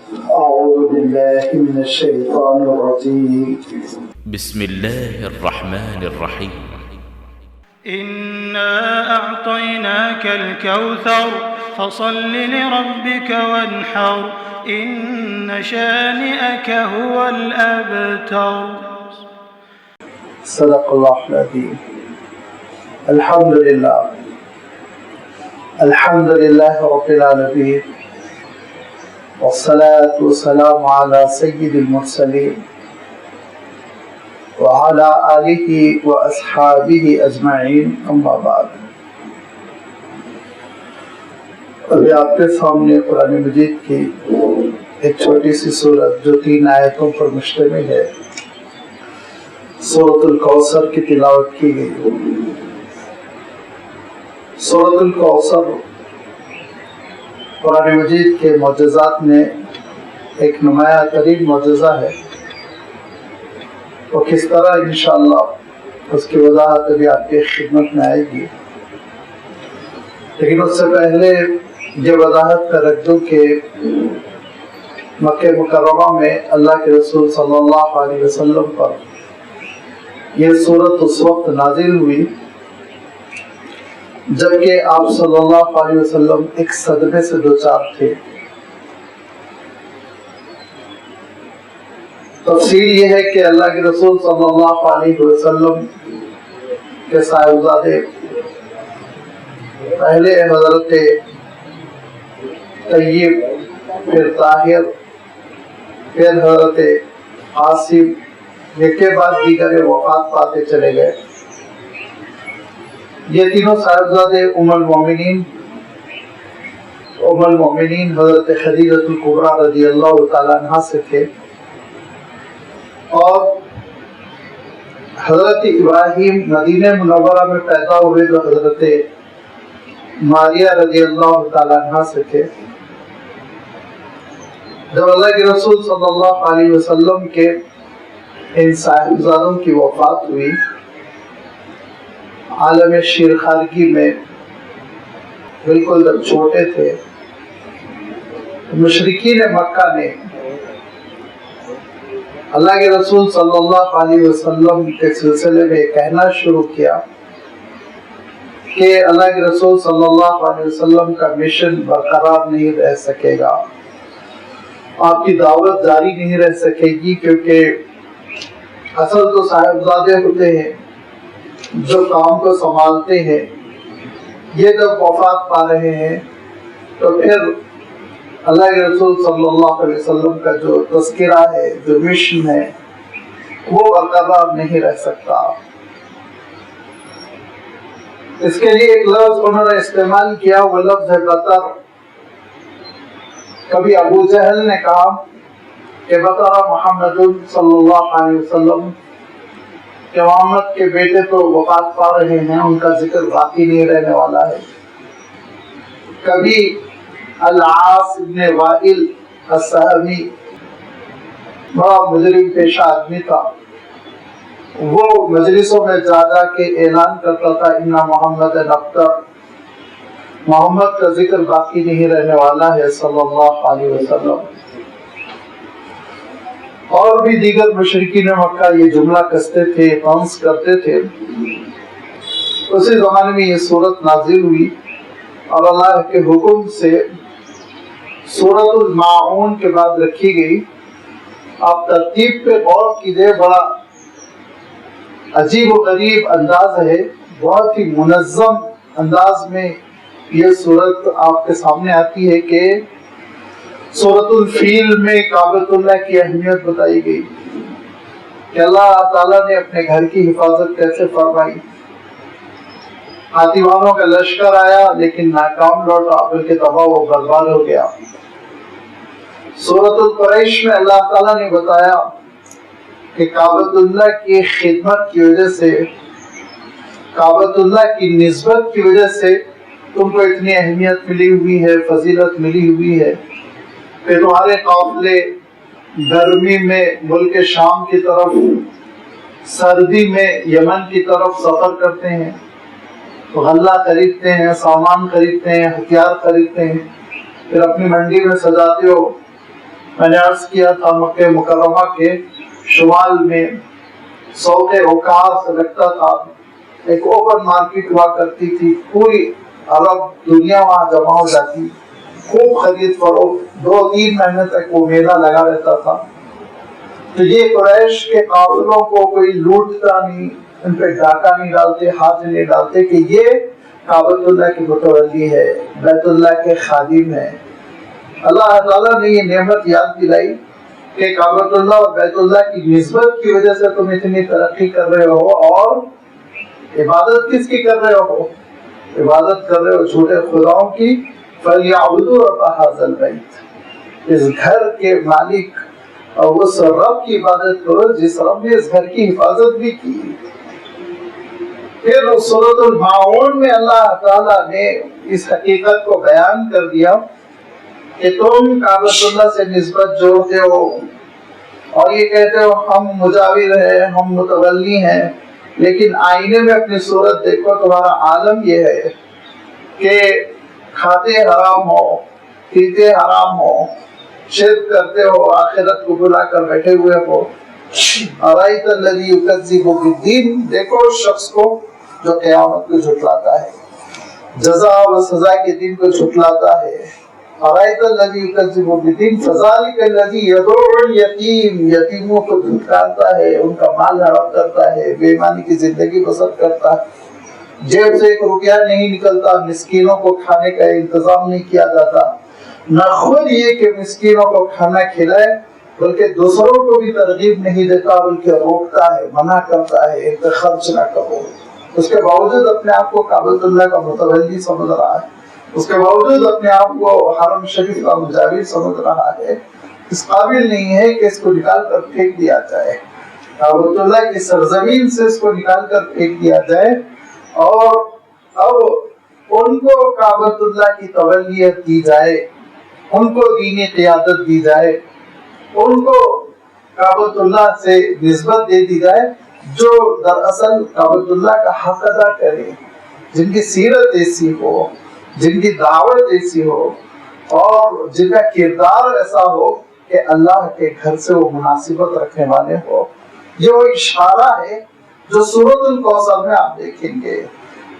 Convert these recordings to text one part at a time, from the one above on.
أعوذ بالله من الشيطان الرجيم. بسم الله الرحمن الرحيم. إنا أعطيناك الكوثر فصل لربك وانحر إن شانئك هو الأبتر. صدق الله العظيم. الحمد لله رب العالمين، والصلاة والسلام على سيد المرسلين وعلى آله وأصحابه أجمعين، أما بعد. ابھی آپ کے سامنے قرآن مجید کی ایک چھوٹی سی سورت جو 3 آیتوں پر مشتمل ہے، سورۃ الکوثر کی تلاوت کی گئی. سورۃ الکوثر قرآن مجید کے معجزات میں ایک نمایاں ترین معجزہ ہے. وہ کس طرح انشاءاللہ اس کی وضاحت ابھی آپ کی خدمت میں آئے گی، لیکن اس سے پہلے یہ وضاحت کر رکھ دوں کہ مکہ مکرمہ میں اللہ کے رسول صلی اللہ علیہ وسلم پر یہ سورت اس وقت نازل ہوئی جبکہ آپ صلی اللہ علیہ وسلم ایک صدمے سے دوچار تھے. تفصیل یہ ہے کہ اللہ کے رسول صلی اللہ علیہ وسلم کے صاحبزادے پہلے حضرت طیب، پھر طاہر، پھر حضرت قاسم، ایک کے بعد دیگر وفات پاتے چلے گئے. یہ تینوں صاحبزادے ام المؤمنین حضرت خدیجہ الکبریٰ رضی اللہ تعالیٰ عنہ سے تھے، اور حضرت ابراہیم مدینہ منورہ میں پیدا ہوئے جو حضرت ماریہ رضی اللہ تعالیٰ عنہ سے تھے. جب اللہ کے رسول صلی اللہ علیہ وسلم کے ان صاحبزادوں کی وفات ہوئی، عالم شیرخارگی میں بالکل جب چھوٹے تھے، مشرکین مکہ نے اللہ کے رسول صلی اللہ علیہ وسلم کے سلسلے میں کہنا شروع کیا کہ اللہ کے رسول صلی اللہ علیہ وسلم کا مشن برقرار نہیں رہ سکے گا، آپ کی دعوت جاری نہیں رہ سکے گی، کیونکہ اصل تو صاحبزادے ہوتے ہیں جو کام کو سنبھالتے ہیں. یہ جب وفات پا رہے ہیں تو پھر اللہ کے رسول صلی اللہ علیہ وسلم کا جو تذکرہ ہے، جو مشن ہے، وہ برقرار نہیں رہ سکتا. اس کے لیے ایک لفظ انہوں نے استعمال کیا، وہ لفظ ہے بطر. کبھی ابو جہل نے کہا کہ بطر محمد صلی اللہ علیہ وسلم، کہ محمد کے بیٹے تو وفات پا رہے ہیں، ان کا ذکر باقی نہیں رہنے والا ہے. کبھی العاص بن وائل السہمی، بڑا مجرم پیشہ آدمی تھا، وہ مجلسوں میں جا جا کے اعلان کرتا تھا ان محمد ابتر، محمد کا ذکر باقی نہیں رہنے والا ہے صلی اللہ علیہ وسلم. اور بھی دیگر مشرکین مکہ یہ جملہ کستے تھے، طنز کرتے تھے. اسی زمانے میں یہ سورت نازل ہوئی اور اللہ کے حکم سے سورۃ الماعون کے بعد رکھی گئی. آپ ترتیب پہ غور کیجئے، بڑا عجیب و غریب انداز ہے، بہت ہی منظم انداز میں یہ سورت آپ کے سامنے آتی ہے کہ سورۃ الفیل میں کعبۃ اللہ کی اہمیت بتائی گئی کہ اللہ تعالیٰ نے اپنے گھر کی حفاظت کیسے فرمائی. حاتمانوں کا لشکر آیا لیکن ناکام لوٹا، بلکہ تباہ و برباد ہو گیا. سورۃ القریش میں اللہ تعالیٰ نے بتایا کہ کعبۃ اللہ کی خدمت کی وجہ سے، کعبۃ اللہ کی نسبت کی وجہ سے تم کو اتنی اہمیت ملی ہوئی ہے، فضیلت ملی ہوئی ہے کہ تمہارے قافلے گرمی میں ملک شام کی طرف، سردی میں یمن کی طرف سفر کرتے ہیں، غلہ خریدتے ہیں، سامان خریدتے ہیں، ہتھیار خریدتے ہیں، پھر اپنی منڈی میں سجاتے ہو. میں نے عرض کیا تھا مکہ مکرمہ کے شمال میں سوق عکاظ لگتا تھا، ایک اوپن مارکیٹ ہوا کرتی تھی، پوری عرب دنیا وہاں جمع ہو جاتی، خوب خرید فروخت، 2-3 مہینے تک وہ میلہ لگا رہتا تھا۔ تو یہ قریش کے قافلوں کو کوئی لوٹتا نہیں، ان پہ ڈاکہ نہیں ڈالتے، ہاتھ نہیں ڈالتے کہ یہ کعبۃ اللہ کی متولی ہے، بیت اللہ کے خادم ہے۔ اللہ تعالیٰ نے یہ نعمت یاد دلائی کہ کعبۃ اللہ اور بیت اللہ کی نسبت کی وجہ سے تم اتنی ترقی کر رہے ہو، اور عبادت کس کی کر رہے ہو؟ عبادت کر رہے ہو جھوٹے خداؤں کی۔ فَلْيَعْبُدُوا رَبَّ هَٰذَا الْبَيْتِ، اس گھر کے مالک اور اس رب کی عبادت کرو جس رب نے اس گھر کی حفاظت بھی کی۔ پھر سورۃ الماعون میں اللہ تعالیٰ نے اس حقیقت کو بیان کر دیا کہ تم کعبۃ اللہ سے نسبت جوڑتے ہو اور یہ کہتے ہو ہم مجاور ہیں، ہم متولی ہیں، لیکن آئینے میں اپنی صورت دیکھو، تمہارا عالم یہ ہے کہ کھاتے حرام ہو، پیتے حرام ہو، شرک کرتے ہو، آخرت کو بلا کر بیٹھے ہوئے ہو۔ ارائیت الذی یکذب بالدین، دیکھو اس شخص کو جو قیامت کو جھٹلاتا ہے، جزا و سزا کے دن کو جھٹلاتا ہے۔ ارائیت الذی یکذب بالدین فذلک الذی یدعو الیتیم، یتیموں کو دھتکارتا ہے، ان کا مال ہڑپ کرتا ہے، بے ایمانی کی زندگی بسر کرتا ہے، جیب سے 1 روپیہ نہیں نکلتا، مسکینوں کو کھانے کا انتظام نہیں کیا جاتا، نہ خود یہ کہ مسکینوں کو کھانا کھلائے بلکہ دوسروں کو بھی ترغیب نہیں دیتا، بلکہ روکتا ہے، منع کرتا ہے کہ خرچ نہ کرو۔ اس کے باوجود اپنے آپ کو کعبۃ اللہ کا متولی سمجھ رہا ہے، اس کے باوجود اپنے آپ کو حرم شریف کا مجاور سمجھ رہا ہے، اس قابل نہیں ہے کہ اس کو نکال کر پھینک دیا جائے، کعبۃ اللہ کی سرزمین سے اس کو نکال کر پھینک دیا جائے، اور اب ان کو کعبۃ اللہ کی تولیت دی جائے، ان کو دینی قیادت دی جائے، ان کو کعبۃ اللہ سے نسبت دے دی جائے جو دراصل کعبۃ اللہ کا حق ادا کرے، جن کی سیرت ایسی ہو، جن کی دعوت ایسی ہو، اور جن کا کردار ایسا ہو کہ اللہ کے گھر سے وہ مناسبت رکھنے والے ہو۔ یہ وہ اشارہ ہے جو سورۃ الکوثر میں آپ دیکھیں گے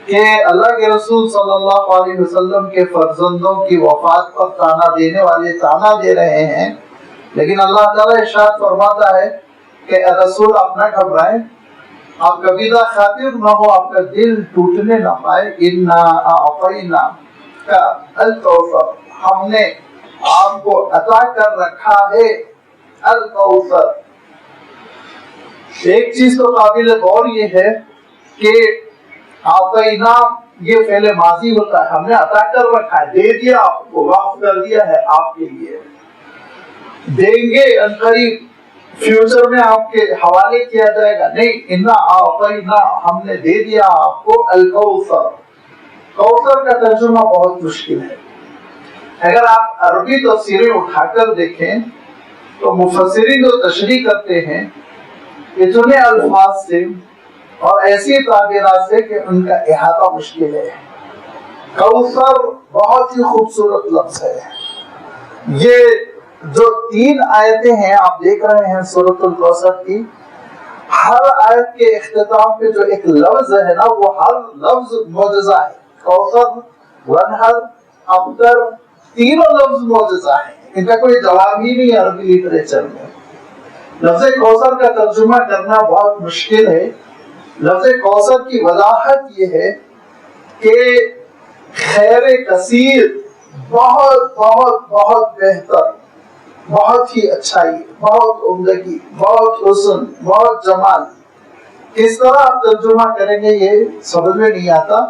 کہ اللہ کے رسول صلی اللہ علیہ وسلم کے فرزندوں کی وفات پر تانا دینے والے تانا دے رہے ہیں، لیکن اللہ تعالیٰ ارشاد فرماتا ہے کہ اے رسول آپ نہ گھبرائیں، آپ کبیدہ خاطر نہ ہو، آپ کا دل ٹوٹنے نہ پائے۔ اِنَّا أَعْطَيْنَاكَ الْكَوْثَرَ، ہم نے آپ کو عطا کر رکھا ہے الکوثر۔ ایک چیز تو قابل غور یہ ہے کہ آتینا یہ فعل ماضی ہوتا ہے، ہم نے عطا کر رکھا ہے، دے دیا آپ کو، وقف کر دیا ہے آپ کے لیے، دیں گے عنقریب، فیوچر میں آپ کے حوالے کیا جائے گا، نہیں، انا آتینا ہم نے دے دیا آپ کو الکوثر۔ کوثر کا ترجمہ بہت مشکل ہے، اگر آپ عربی تفسیریں اٹھا کر دیکھیں تو مفسرین جو تشریح کرتے ہیں اتنے الفاظ سے اور ایسی تعبیرات سے کہ ان کا احاطہ مشکل ہے۔ کوثر بہت ہی خوبصورت لفظ ہے۔ یہ جو 3 آیتیں ہیں آپ دیکھ رہے ہیں سورۃ الکوثر کی، ہر آیت کے اختتام پہ جو ایک لفظ ہے نا، وہ ہر لفظ معجزہ ہے۔ کوثر، ونہر، ابتر، تینوں لفظ معجزہ ہیں، ان کا کوئی جواب ہی نہیں عربی لٹریچر میں۔ لفظ کوثر کا ترجمہ کرنا بہت مشکل ہے۔ لفظ کوثر کی وضاحت یہ ہے کہ خیر کثیر، بہت بہت بہت بہتر، بہت ہی اچھائی، بہت عمدگی، بہت حسن، بہت جمال۔ کس طرح آپ ترجمہ کریں گے یہ سمجھ میں نہیں آتا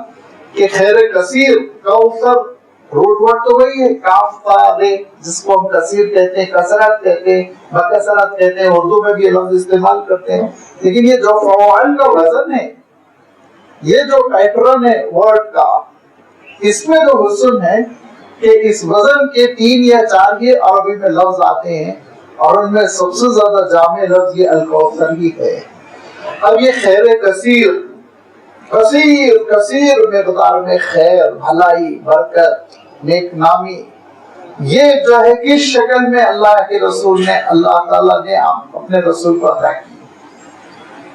کہ خیر کثیر، کوثر روٹ ورڈ تو وہی ہے، کاف تا رے، جس کو ہم کثیر کہتے ہیں، کثرت کہتے ہیں، بکثرت کہتے ہیں، اردو میں بھی یہ لفظ استعمال کرتے ہیں، لیکن یہ جو فعال کا وزن ہے، یہ جو پیٹرن ہے ورڈ کا، اس میں جو حسن ہے کہ اس وزن کے 3 یا 4 ہی عربی میں لفظ آتے ہیں، اور ان میں سب سے زیادہ جامع لفظ یہ الکوثر ہی ہے۔ اب یہ خیر کثیر، کثیر کثیر مقدار میں خیر، بھلائی، برکت، نیک نامی، یہ جو ہے کس شکل میں اللہ کے رسول نے اللہ تعالیٰ نے اپنے رسول کو عطا کی،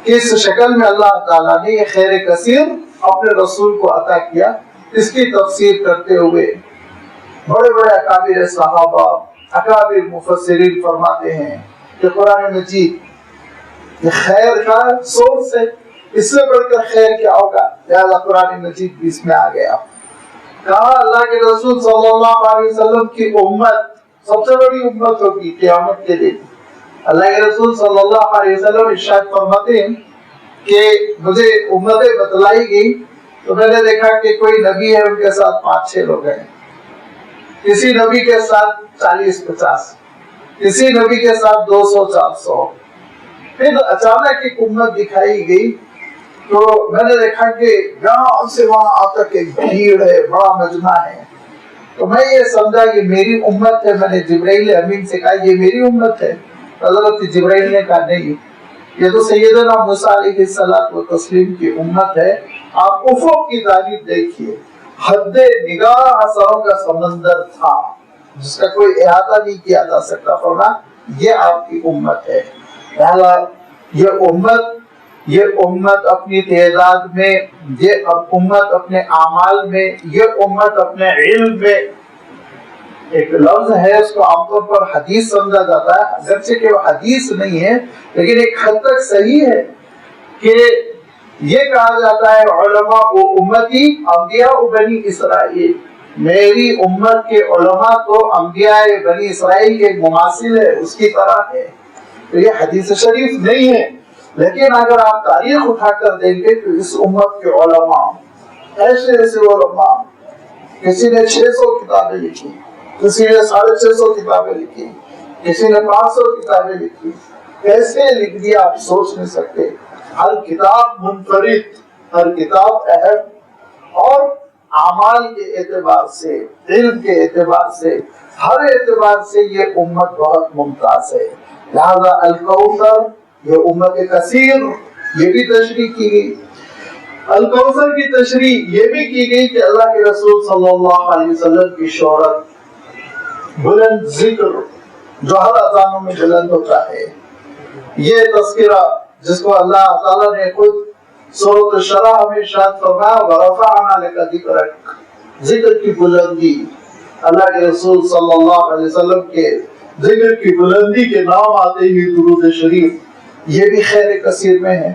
کس شکل میں اللہ تعالیٰ نے یہ خیر کثیر اپنے رسول کو عطا کیا، اس کی تفسیر کرتے ہوئے بڑے بڑے اکابر صحابہ، اکابر مفسرین فرماتے ہیں کہ قرآن مجید یہ خیر کا سورس ہے، اس سے بڑھ کر خیر کیا ہوگا، لہذا قرآن مجید بھی اس میں آ گیا۔ کہا اللہ کے رسول صلی اللہ علیہ وسلم کی امت سب سے بڑی امت ہوگی قیامت کے دن۔ اللہ کے رسول صلی اللہ علیہ وسلم ارشاد فرماتے ہیں کہ مجھے امتیں بتلائی گئی تو میں نے دیکھا کہ کوئی نبی ہے، ان کے ساتھ 5-6 لوگ ہیں، کسی نبی کے ساتھ 40-50، کسی نبی کے ساتھ 200-400۔ پھر اچانک ایک امت دکھائی گئی تو میں نے دیکھا کہ یہاں سے وہاں تک ایک بھیڑ ہے، بڑا مجمع ہے، تو میں یہ سمجھا یہ میری امت ہے۔ میں نے جبرائیل امین سے کہا یہ میری امت ہے، حضرت جبرائیل نے کہا نہیں، یہ تو سیدنا موسیٰ علیہ الصلوۃ والتسلیم کی امت ہے۔ آپ افق کی جانب دیکھیے، حد نگاہ سروں کا سمندر تھا جس کا کوئی احاطہ نہیں کیا جا سکتا، فرمایا یہ آپ کی امت ہے۔ لہذا یہ امت اپنی تعداد میں، یہ امت اپنے اعمال میں، یہ امت اپنے علم میں، ایک لفظ ہے اس کو عام طور پر حدیث سمجھا جاتا ہے، اگرچہ کہ وہ حدیث نہیں ہے لیکن ایک حد تک صحیح ہے کہ یہ کہا جاتا ہے علماء و امتی انبیاء بنی اسرائیل، میری امت کے علماء تو انبیاء بنی اسرائیل کے مماثل ہے، اس کی طرح ہے۔ تو یہ حدیث شریف نہیں ہے، لیکن اگر آپ تاریخ اٹھا کر دیں گے تو اس امت کے علماء ایسے علماء، کسی نے 600 کتابیں لکھی، کسی نے 650 کتابیں لکھی، کسی نے 500 کتابیں لکھی، کیسے لکھ دیا آپ سوچ نہیں سکتے۔ ہر کتاب منفرد، ہر کتاب اہم، اور اعمال کے اعتبار سے، علم کے اعتبار سے، ہر اعتبار سے یہ امت بہت ممتاز ہے۔ لہذا الکوثر، یہ امت کثیر، یہ بھی تشریح کی گئی۔ الکوثر کی تشریح یہ بھی کی گئی کہ اللہ کے رسول صلی اللہ علیہ وسلم کی شہرت، بلند ذکر جو ہر اذانوں میں بلند ہوتا ہے، یہ تذکرہ جس کو اللہ تعالیٰ نے خود سورۃ الشرح میں ارشاد فرمایا وَرَفَعْنَا لَكَ ذِكْرَكَ، ذکر کی بلندی، اللہ کے رسول صلی اللہ علیہ وسلم کے ذکر کی بلندی کے نام آتے ہی درود شریف، یہ بھی خیر کثیر میں ہے۔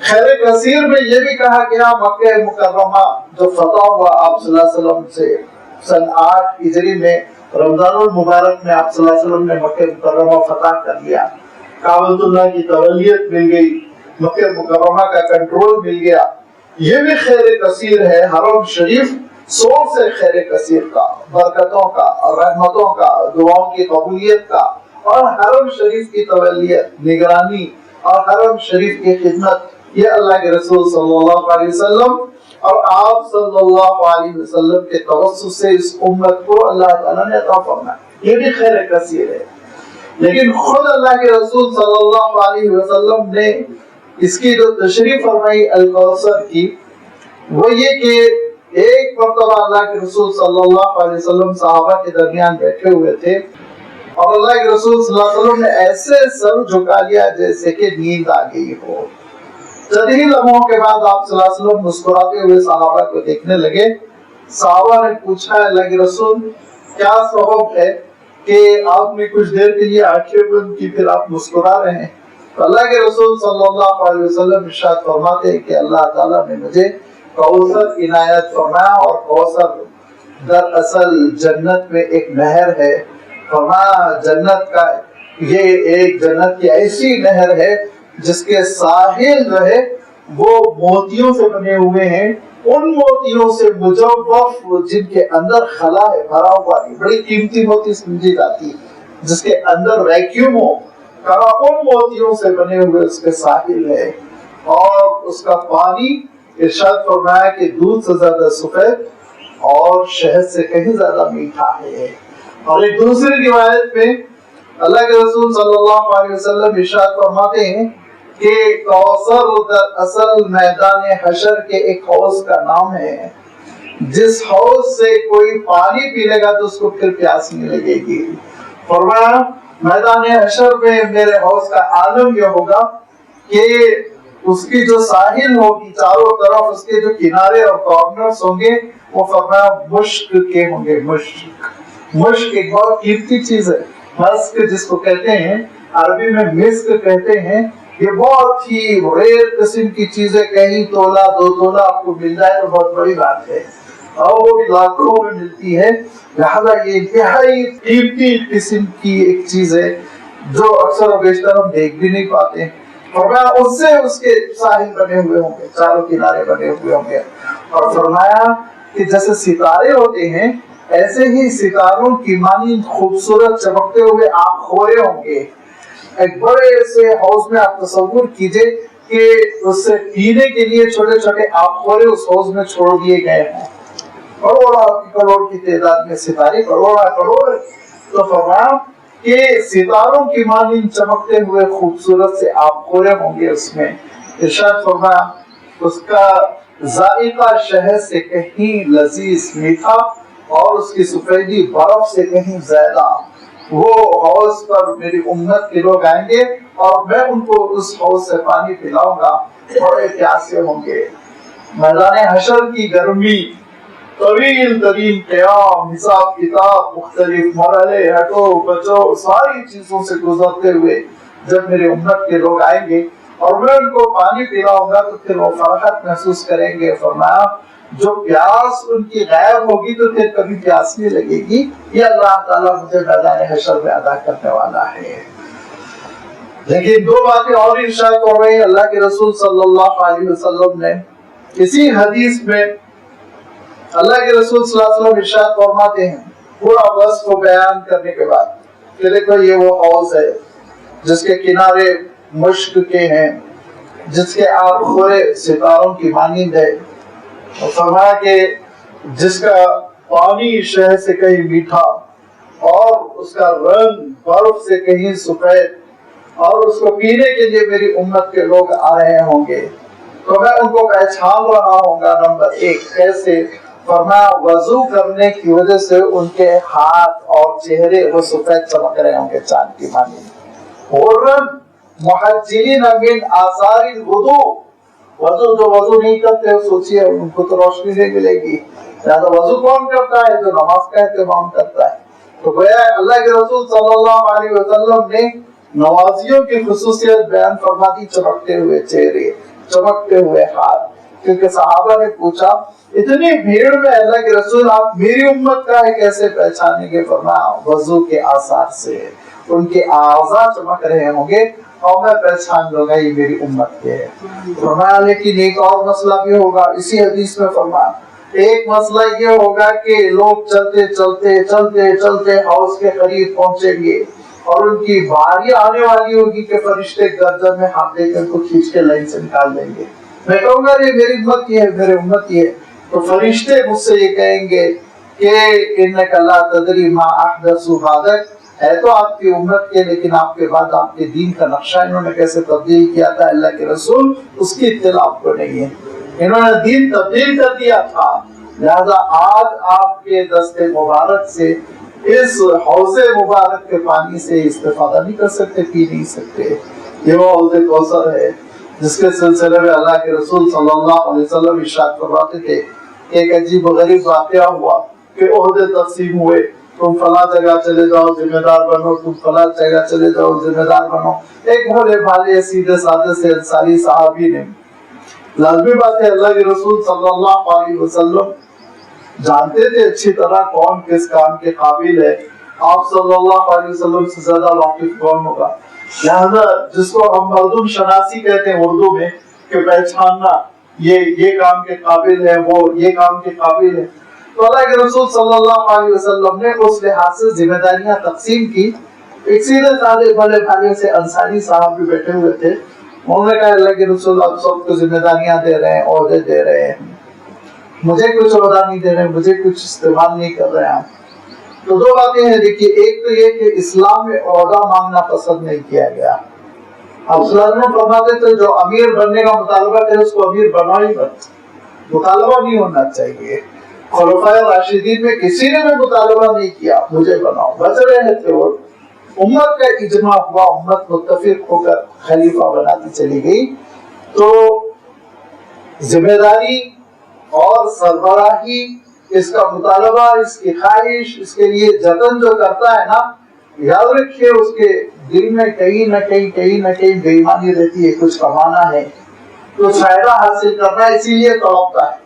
خیر کثیر میں یہ بھی کہا گیا مکہ مکرمہ جو فتح ہوا آپ صلی اللہ علیہ وسلم سے سن 8 ہجری میں، رمضان المبارک میں آپ صلی اللہ علیہ وسلم نے مکہ مکرمہ فتح کر لیا، کعبۃ اللہ کی تولیت مل گئی، مکہ مکرمہ کا کنٹرول مل گیا، یہ بھی خیر کثیر ہے۔ حرم شریف سورس ہے خیر کثیر کا، برکتوں کا، رحمتوں کا، دعاؤں کی قبولیت کا، اور حرم شریف کی تولیت، نگرانی اور حرم شریف کی خدمت، یہ اللہ کے رسول صلی اللہ علیہ وسلم اور آپ صلی اللہ علیہ وسلم کے توسط سے اس امت کو اللہ تعالیٰ نے عطا فرمایا، یہ بھی خیر کثیر ہے۔ لیکن خود اللہ کے رسول صلی اللہ علیہ وسلم نے اس کی جو تشریح فرمائی الکوثر کی، وہ یہ کہ ایک مرتبہ اللہ کے رسول صلی اللہ علیہ وسلم صحابہ کے درمیان بیٹھے ہوئے تھے اور اللہ کے رسول صلی اللہ علیہ وسلم نے ایسے سر جھکا لیا جیسے کہ نیند آ گئی ہو۔ چند ہی لمحوں کے بعد آپ صلی اللہ علیہ وسلم مسکراتے ہوئے صحابہ کو دیکھنے لگے۔ صحابہ نے پوچھا اللہ کے رسول کیا سبب ہے کہ آپ نے کچھ دیر کے لیے آنکھیں بند کی پھر آپ مسکرا رہے ہیں؟ تو اللہ کے رسول صلی اللہ علیہ وسلم ارشاد فرماتے ہیں کہ اللہ تعالیٰ نے مجھے کوثر عنایت فرمایا، اور کوثر دراصل جنت میں ایک نہر ہے۔ فرمایا جنت کا یہ ایک جنت کی ایسی نہر ہے جس کے ساحل جو ہے وہ موتیوں سے بنے ہوئے ہیں، ان موتیوں سے مجوف جن کے اندر خلا ہے بھرا ہوا، بڑی قیمتی موتی سمجھی جاتی ہے جس کے اندر ویکیوم ہو، ان موتیوں سے بنے ہوئے اس کے ساحل ہے، اور اس کا پانی ارشاد فرمایا کہ دودھ سے زیادہ سفید اور شہد سے کہیں زیادہ میٹھا ہے۔ اور ایک دوسری روایت میں اللہ کے رسول صلی اللہ علیہ وسلم ارشاد فرماتے ہیں کہ کوثر دراصل میدان حشر کے ایک حوض کا نام ہے۔ جس حوض سے کوئی پانی پی لے گا تو اس کو پھر پیاس نہیں لگے گی۔ فرمایا میدان حشر میں میرے حوض کا عالم یہ ہوگا کہ اس کی جو ساحل ہوگی چاروں طرف اس کے جو کنارے اور کارنرز ہوں گے وہ فرمایا مشک کے ہوں گے۔ مشک ایک بہت قیمتی چیز ہے، مسک جس کو کہتے ہیں، عربی میں مسک کہتے ہیں، یہ بہت ہی ریئر قسم کی چیز ہے، کہیں تولا 2 تولا آپ کو مل جائے تو بہت بڑی بات ہے، اور وہ بھی لاکھوں میں ملتی ہے، لہذا یہ انتہائی قیمتی قسم کی ایک چیز ہے جو اکثر و بیشتر ہم دیکھ بھی نہیں پاتے ہیں۔ فرمایا اس سے اس کے ساحل بنے ہوئے ہوں گے، چاروں کنارے بنے ہوئے ہوں گے، اور فرمایا کہ جیسے ستارے ہوتے ہیں ایسے ہی ستاروں کی مانند خوبصورت چمکتے ہوئے آبخورے ہوں گے۔ ایک بڑے سے حوض میں آپ تصور کیجئے کہ اس سے پینے کے لیے چھوٹے چھوٹے آبخورے اس حوض میں چھوڑ دیے گئے ہیں، کروڑ کی تعداد میں ستارے، کروڑ۔ تو فرمایا کہ ستاروں کی مانند چمکتے ہوئے خوبصورت سے آبخورے ہوں گے اس میں۔ ارشاد فرمایا اس کا ذائقہ شہد سے کہیں لذیذ میٹھا اور اس کی سفیدی برف سے کہیں زیادہ۔ وہ حوض پر میری امت کے لوگ آئیں گے اور میں ان کو اس حوض سے پانی پلاؤں گا، بڑے پیاسے ہوں گے۔ میدان حشر کی گرمی، طویل ترین قیام، حساب کتاب، مختلف مرحلے، ہٹو بچو، ساری چیزوں سے گزرتے ہوئے جب میرے امت کے لوگ آئیں گے اور میں ان کو پانی پلاؤں گا تو پھر وہ فرحت محسوس کریں گے۔ فرمایا جو پیاس ان کی غائب ہوگی تو پھر کبھی پیاس نہیں لگے گی، یہ اللہ تعالیٰ مجھے میدان حشر میں ادا کرنے والا ہے۔ لیکن 2 باتیں اور ارشاد کر رہے ہیں اللہ کے رسول صلی اللہ علیہ وسلم نے۔ اسی حدیث میں اللہ کے رسول صلی اللہ علیہ وسلم ارشاد فرماتے ہیں پورا وصف کو بیان کرنے کے بعد کہ دیکھو یہ وہ حوض ہے جس کے کنارے مشک کے ہیں، جس کے آبخورے ستاروں کی مانند ہے، اور فرمایا کہ جس کا پانی شہد سے کہیں میٹھا اور اس کا رنگ برف سے کہیں سفید، اور اس کو پینے کے لیے میری امت کے لوگ آ رہے ہوں گے تو میں ان کو پہچان رہا ہوں گا۔ نمبر 1 کیسے؟ فرمایا وضو کرنے کی وجہ سے ان کے ہاتھ اور چہرے وہ سفید چمک رہے ہوں گے چاند کی مانند۔ غرن محجلین من آثار الوضو، جو وضو نہیں کرتے سوچیے ان کو تو روشنی نہیں ملے گی، لہذا وضو کون کرتا ہے؟ جو نماز کا اہتمام کرتا ہے۔ تو گویا اللہ کے رسول صلی اللہ علیہ وسلم نے نمازیوں کی خصوصیت بیان فرما دی، چمکتے ہوئے چہرے، چمکتے ہوئے ہاتھ، کیونکہ صحابہ نے پوچھا اتنی بھیڑ میں اللہ کے رسول آپ میری امت کا ہے کیسے پہچانیں گے؟ فرمایا وضو کے آثار سے ان کے اعضاء چمک رہے ہوں گے اور میں پہچان لوں گا یہ میری امت کے ہے۔ فرمایا لیکن ایک اور مسئلہ بھی ہوگا، اسی حدیث میں فرمایا ایک مسئلہ یہ ہوگا کہ لوگ چلتے چلتے چلتے چلتے حوض کے قریب پہنچیں گے اور ان کی باری آنے والی ہوگی کہ فرشتے گردن میں ہاتھ دے کر ان کو کھینچ کے لائن سے نکال دیں گے۔ میں کہوں گا یہ میری امت کی ہے، میرے امت کی ہے، تو فرشتے مجھ سے یہ کہیں گے کہ انک لا تدری ما احدثوا بعدک، ہے تو آپ کی امت کے لیکن آپ کے بعد آپ کے دین کا نقشہ انہوں نے کیسے تبدیل کیا تھا اللہ کے رسول اس کی اطلاع آپ کو نہیں ہے، انہوں نے دین تبدیل کر دیا تھا، لہذا آج آپ کے دست مبارک سے اس حوض مبارک کے پانی سے استفادہ نہیں کر سکتے، پی نہیں سکتے۔ یہ وہ حوض کوثر ہے جس کے سلسلے میں اللہ کے رسول صلی اللہ علیہ وسلم ارشاد فرماتے تھے کہ ایک عجیب و غریب واقعہ ہوا کہ عہدے تقسیم ہوئے، تم فلاں جگہ چلے جاؤ ذمہ دار بنو، تم فلاں جگہ چلے جاؤ ذمہ دار بنو۔ ایک بھولے بھالے سیدھے سادے سے انصاری صحابی نے، لازمی بات ہے اللہ کے رسول صلی اللہ علیہ وسلم جانتے تھے اچھی طرح کون کس کام کے قابل ہے، آپ صلی اللہ علیہ وسلم سے زیادہ واقف کون ہوگا، لہذا جس کو ہم مردم شناسی کہتے ہیں اردو میں کہ پہچاننا یہ کام کے قابل ہے، وہ یہ کام کے قابل ہے، تو اللہ کے رسول صلی اللہ علیہ وسلم نے اس لحاظ سے ذمہ داریاں تقسیم کی۔ ایک سیدھے سادے بھلے بھالے سے انصاری صاحب بھی بیٹھے ہوئے تھے، انہوں نے کہا اللہ کے رسول آپ سب کو ذمہ داریاں دے رہے ہیں، عہدے دے رہے ہیں، مجھے کچھ عہدہ نہیں دے رہے، مجھے کچھ استعمال نہیں کر رہے ہیں۔ تو 2 باتیں ہیں، دیکھیے ایک تو یہ کہ اسلام میں عہدہ مانگنا پسند نہیں کیا گیا، اب صلی اللہ علیہ وسلم فرماتے تھے جو امیر بننے کا مطالبہ کرے اس کو امیر بنا ہی مت، مطالبہ نہیں ہونا چاہیے، خلفائے راشدین میں کسی نے بھی مطالبہ نہیں کیا مجھے بناؤ، بچ رہے تھے وہ. امت کا اجماع ہوا، امت متفق ہو کر خلیفہ بناتی چلی گئی. تو ذمہ داری اور سربراہی، اس کا مطالبہ، اس کی خواہش، اس کے لیے جتن جو کرتا ہے نا، یاد رکھیے اس کے دل میں کہیں نہ کہیں بے ایمانی رہتی ہے. کچھ کمانا ہے، کچھ فائدہ حاصل کرنا ہے، اسی لیے توقع ہے.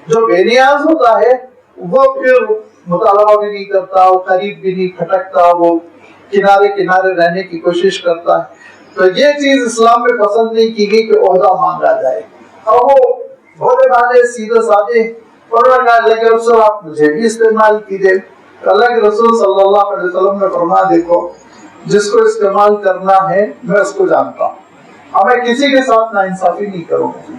جو بے نیاز ہوتا ہے وہ پھر مطالبہ بھی نہیں کرتا، وہ قریب بھی نہیں کھٹکتا، وہ کنارے رہنے کی کوشش کرتا ہے. تو یہ چیز اسلام میں پسند نہیں کی گئی کہ عہدہ مانگا جائے. اور وہ بھولے بھالے سیدھے سادے، انہوں نے کہا اللہ کے رسول آپ مجھے بھی استعمال کیجیے. اللہ کے رسول صلی اللہ علیہ وسلم نے فرمایا دیکھو جس کو استعمال کرنا ہے میں اس کو جانتا ہوں، اور میں کسی کے ساتھ ناانصافی نہیں کروں گا.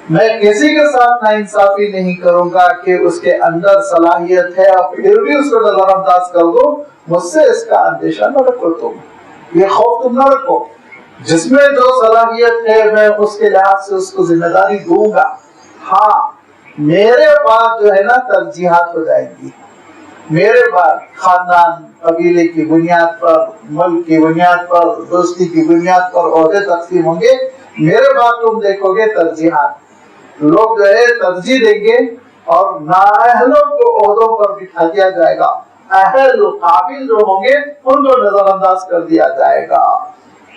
میں کسی کے ساتھ ناانصافی نہیں کروں گا کہ اس کے اندر صلاحیت ہے اور پھر بھی اس کو نظر انداز کر دو. مجھ سے اس کا اندیشہ نہ رکھو، تم یہ خوف تم نہ رکھو. جس میں جو صلاحیت ہے میں اس کے لحاظ سے اس کو ذمہ داری دوں گا. ہاں میرے بعد جو ہے نا ترجیحات ہو جائیں گی. میرے بعد خاندان قبیلے کی بنیاد پر، ملک کی بنیاد پر، دوستی کی بنیاد پر عہدے تقسیم ہوں گے. میرے بعد تم دیکھو گے ترجیحات، لوگ جو ہے ترجیح دیں گے اور نااہلوں کو عہدوں پر بٹھا دیا جائے گا. اہل قابل جو ہوں گے ان کو نظر انداز کر دیا جائے گا.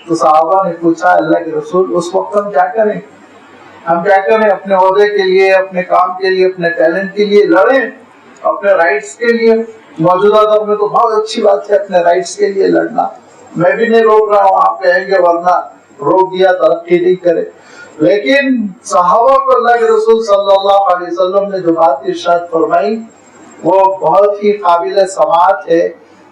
تو صحابہ نے پوچھا اللہ کے رسول اس وقت ہم کیا کریں؟ ہم کیا کریں؟ اپنے عہدے کے لیے، اپنے کام کے لیے، اپنے ٹیلنٹ کے لیے لڑیں، اپنے رائٹس کے لیے. موجودہ دور میں تو بہت اچھی بات ہے اپنے رائٹس کے لیے لڑنا. میں بھی نہیں روک رہا ہوں، آپ کہیں گے ورنہ روک دیا ترقی نہیں کرے. لیکن صحابہ کو اللہ کے رسول صلی اللہ علیہ وسلم نے جو بات ارشاد فرمائی وہ بہت ہی قابل سماعت ہے.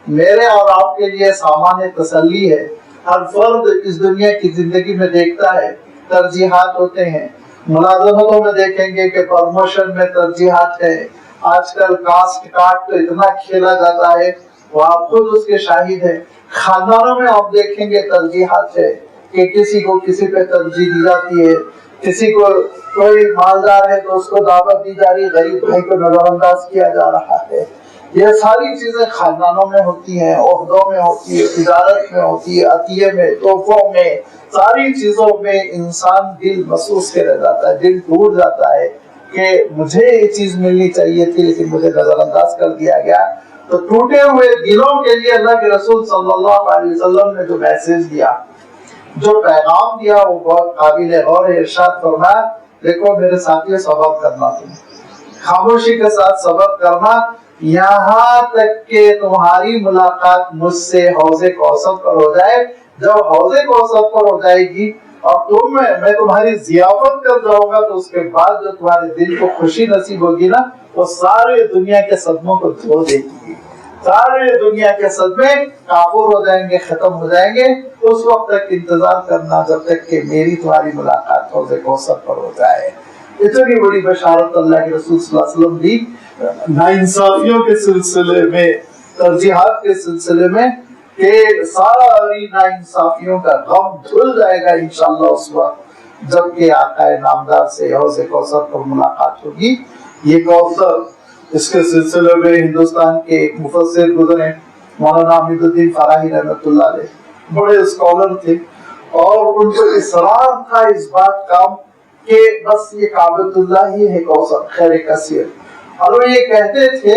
میرے اور آپ کے لیے سامان تسلی ہے. ہر فرد اس دنیا کی زندگی میں دیکھتا ہے ترجیحات ہوتے ہیں. ملازمتوں میں دیکھیں گے کہ پروموشن میں ترجیحات ہے. آج کل کاسٹ کاٹ تو اتنا کھیلا جاتا ہے، وہ آپ خود اس کے شاہد ہیں. خاندانوں میں آپ دیکھیں گے ترجیحات ہے کہ کسی کو کسی پہ ترجیح دی جاتی ہے. کسی کو کوئی مالدار ہے تو اس کو دعوت دی جا رہی، غریب بھائی کو نظر انداز کیا جا رہا ہے. یہ ساری چیزیں خاندانوں میں ہوتی ہیں، عہدوں میں ہوتی ہے، تجارت میں ہوتی ہے، عطیے میں، تحفوں میں، ساری چیزوں میں انسان دل محسوس کے رہ جاتا ہے، دل ٹوٹ جاتا ہے کہ مجھے یہ چیز ملنی چاہیے تھی لیکن مجھے نظر انداز کر دیا گیا. تو ٹوٹے ہوئے دلوں کے لیے اللہ کے رسول صلی اللہ علیہ وسلم نے جو میسج دیا، جو پیغام دیا وہ بہت قابل غور ہے. ارشاد فرمایا دیکھو میرے ساتھیوں صبر کرنا، تم خاموشی کے ساتھ صبر کرنا یہاں تک کہ تمہاری ملاقات مجھ سے حوض کوثر پر ہو جائے. جب حوض کوثر پر ہو جائے گی اور میں تمہاری ضیافت کر جاؤں گا تو اس کے بعد جو تمہارے دل کو خوشی نصیب ہوگی نا وہ سارے دنیا کے صدموں کو دھو دے گی. سارے دنیا کے صدمے کافور ہو جائیں گے، ختم ہو جائیں گے. اس وقت تک انتظار کرنا جب تک کہ میری تمہاری ملاقات حوض کوثر پر ہو جائے. اتنی بڑی بشارت اللہ کے رسول صلی اللہ علیہ وسلم دی ناانصافیوں کے سلسلے میں، ترجیحات کے سلسلے میں، کہ ساری ناانصافیوں کا غم دھل جائے گا انشاءاللہ اس وقت جب کہ آقا نامدار سے حوض کوثر پر ملاقات ہوگی. یہ کوثر، اس کے سلسلے میں ہندوستان کے ایک مفسر گزرے مولانا حمید الدین فراہی رحمۃ اللہ علیہ، بڑے اسکالر تھے اور ان کو اصرار تھا اس بات کا کہ بس یہ کعبۃ اللہ ہی ہے کوثر خیر کثیر. اور وہ یہ کہتے تھے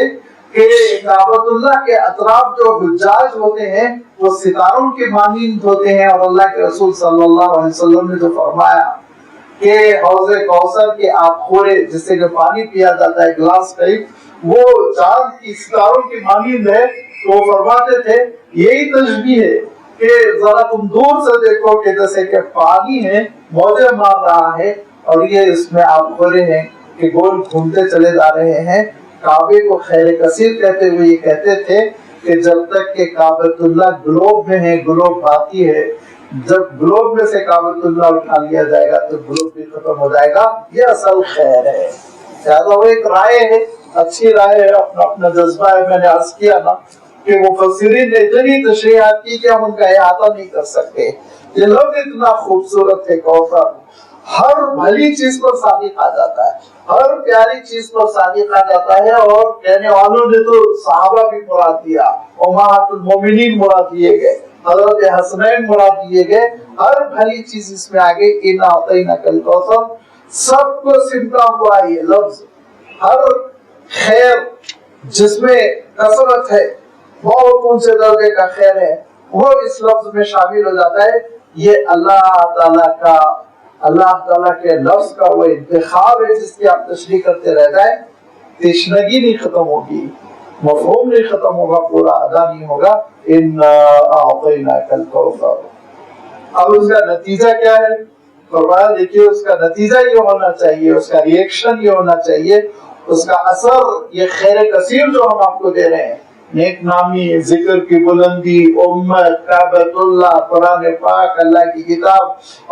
کہ کعبۃ اللہ کے اطراف جو حجاج ہوتے ہیں وہ ستاروں کے مانند ہوتے ہیں. اور اللہ کے رسول صلی اللہ علیہ وسلم نے جو فرمایا کہ حوض کوثر کے آپ خورے جس سے جو پانی پیا جاتا ہے گلاس ٹائپ وہ چاند کی ستاروں کی مانند ہے، تو وہ فرماتے تھے یہی تشبیہ ہے کہ ذرا تم دور سے دیکھو کہ جیسے کہ پانی ہے موجیں مار رہا ہے اور یہ اس میں آپ خورے ہیں کہ گول گھومتے چلے جا رہے ہیں. کعبے کو خیر کثیر کہتے ہوئے یہ کہتے تھے کہ جب تک کہ کعبۃ اللہ گلوب میں ہے، گلوب باقی ہے، جب گلوب میں سے کعبۃ اللہ اٹھا لیا جائے گا تو گلوب بھی ختم ہو جائے گا. یہ اصل خیر ہے. لہٰذا وہ ایک رائے ہے، اچھی رائے ہے، اپنا اپنا جذبہ ہے. میں نے عرض کیا نا کہ مفسرین نے اتنی تشریحات کی کہ ہم ان کا احاطہ نہیں کر سکتے. یہ لفظ اتنا خوبصورت ہے کوثر، ہر بھلی چیز پر صادق آ جاتا ہے، ہر پیاری چیز پر صادق آ جاتا ہے. اور کہنے والوں نے تو صحابہ بھی مراد دیا، امہات المومنین مراد دیے گئے، حضرت حسنین مراد دیے گئے. ہر بھلی چیز اس میں آگے، اِنَّا أَعْطَيْنَاكَ الْكَوْثَرَ، سب کو سمٹا ہوا ہے یہ لفظ. ہر خیر جس میں کثرت ہے، بہت اونچے درجے کا خیر ہے، وہ اس لفظ میں شامل ہو جاتا ہے. یہ اللہ تعالیٰ کے لفظ کا وہ انتخاب ہے جس کی آپ تشریح کرتے رہ جائیں، تشنگی نہیں ختم ہوگی، مفہوم نہیں ختم ہوگا، پورا ادا نہیں ہوگا. اِنَّا أَعْطَيْنَاكَ الْكَوْثَرَ. اب اس کا نتیجہ کیا ہے؟ فرمایا دیکھیے اس کا نتیجہ یہ ہونا چاہیے، اس کا ریئیکشن یہ ہونا چاہیے، اس کا اثر یہ خیر کثیر جو ہم آپ کو دے رہے ہیں، نیک نامی، ذکر کی بلندی، امت، کعبۃ اللہ، قرآن پاک، اللہ کی کتاب،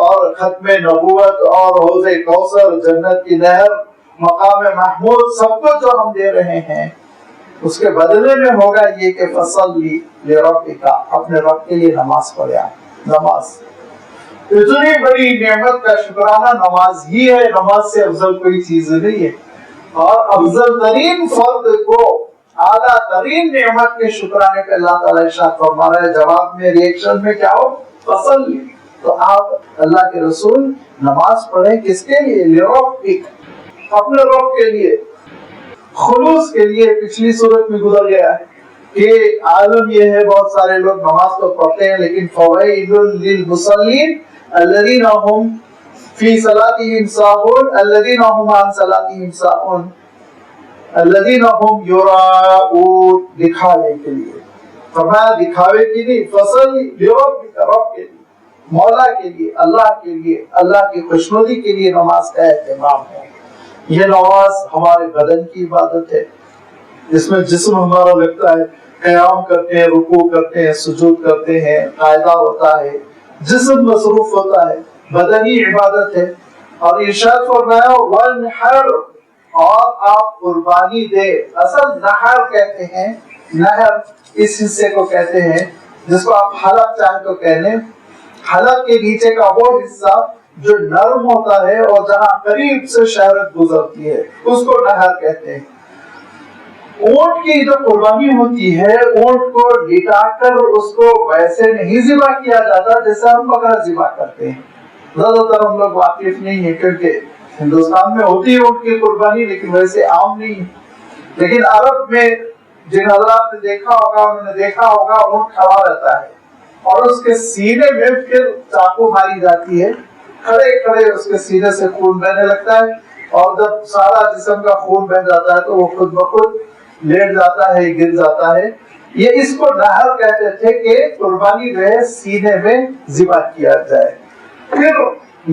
اور ختم نبوت، اور حوض کوثر، جنت کی نہر، مقام محمود، سب کچھ جو ہم دے رہے ہیں، اس کے بدلے میں ہوگا یہ کہ فصلی لربک، اپنے رب کے لیے نماز پڑھا. نماز اتنی بڑی نعمت کا شکرانہ نماز ہی ہے، نماز سے افضل کوئی چیز نہیں ہے. اور افضل ترین فرد کو اعلیٰ ترین نعمت کے شکرانے پہ اللہ تعالیٰ ارشاد فرما رہا ہے. جواب میں ریئیکشن میں کیا ہو؟ فصلی. تو آپ اللہ کے رسول نماز پڑھیں کس کے لیے؟ لربک، اپنے رب کے لیے، خلوص کے لیے. پچھلی صورت میں گزر گیا ہے کہ عالم یہ ہے بہت سارے لوگ نماز تو پڑھتے ہیں لیکن فویل للمصلین الذین هم فی صلاتهم ساہون الذین هم عن صلاتهم ساہون الذین هم یراؤون. دکھاوے کے لیے، فرمایا دکھاوے کی نہیں، فصل لربک، رب کے لیے، مولا کے لیے، اللہ کے لیے، اللہ کی خوشنودی کے لیے نماز کا اہتمام ہے. یہ نماز ہمارے بدن کی عبادت ہے، اس میں جسم ہمارا لگتا ہے، قیام کرتے ہیں، رکوع کرتے ہیں، سجود کرتے ہیں، قاعدہ ہوتا ہے، جسم مصروف ہوتا ہے، بدنی عبادت ہے. اور ارشاد فرمایا وانحر، اور آپ قربانی دے. اصل نحر کہتے ہیں، نحر اس حصے کو کہتے ہیں جس کو آپ حلق چاہیں تو کہہ لیں. حلق کے نیچے کا وہ حصہ جو نرم ہوتا ہے اور جہاں قریب سے شہرت گزرتی ہے اس کو نحر کہتے ہیں. اونٹ کی جو قربانی ہوتی ہے، اونٹ کو لٹا کر اس کو ویسے نہیں ذبح کیا جاتا جیسے ہم بکرا ذبح کرتے ہیں. زیادہ تر ہم لوگ واقف نہیں ہیں کیونکہ ہندوستان میں ہوتی ہے اونٹ کی قربانی لیکن ویسے عام نہیں ہے. لیکن عرب میں جن حضرات نے دیکھا ہوگا انہوں نے دیکھا ہوگا اونٹ کھڑا رہتا ہے اور اس کے سینے میں پھر چاقو ماری جاتی ہے، کھڑے کھڑے اس کے سینے سے خون بہنے لگتا ہے، اور جب سارا جسم کا خون بہ جاتا ہے تو وہ خود بخود لیٹ جاتا ہے، گر جاتا ہے. یہ اس کو نحر کہتے تھے کہ قربانی جو ہے سینے میں ذبح کیا جائے. پھر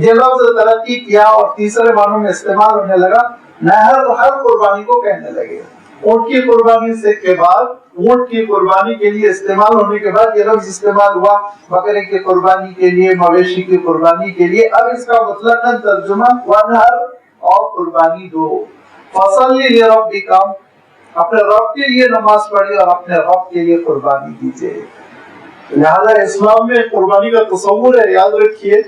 یہ لفظ ترقی کیا اور تیسرے معنوں میں استعمال ہونے لگا. نحر ہر قربانی کو کہنے لگے. اونٹ کی قربانی سے کے بعد، اونٹ کی قربانی کے لیے استعمال ہونے کے بعد یہ لفظ استعمال ہوا بکرے کی قربانی کے لیے، مویشی کی قربانی کے لیے. اب اس کا مطلق ترجمہ وانحر، اور قربانی دو. فصلی لربک، اپنے رب کے لیے نماز پڑھی اور اپنے رب کے لیے قربانی دیجیے. لہذا اسلام میں قربانی کا تصور ہے، یاد رکھیے.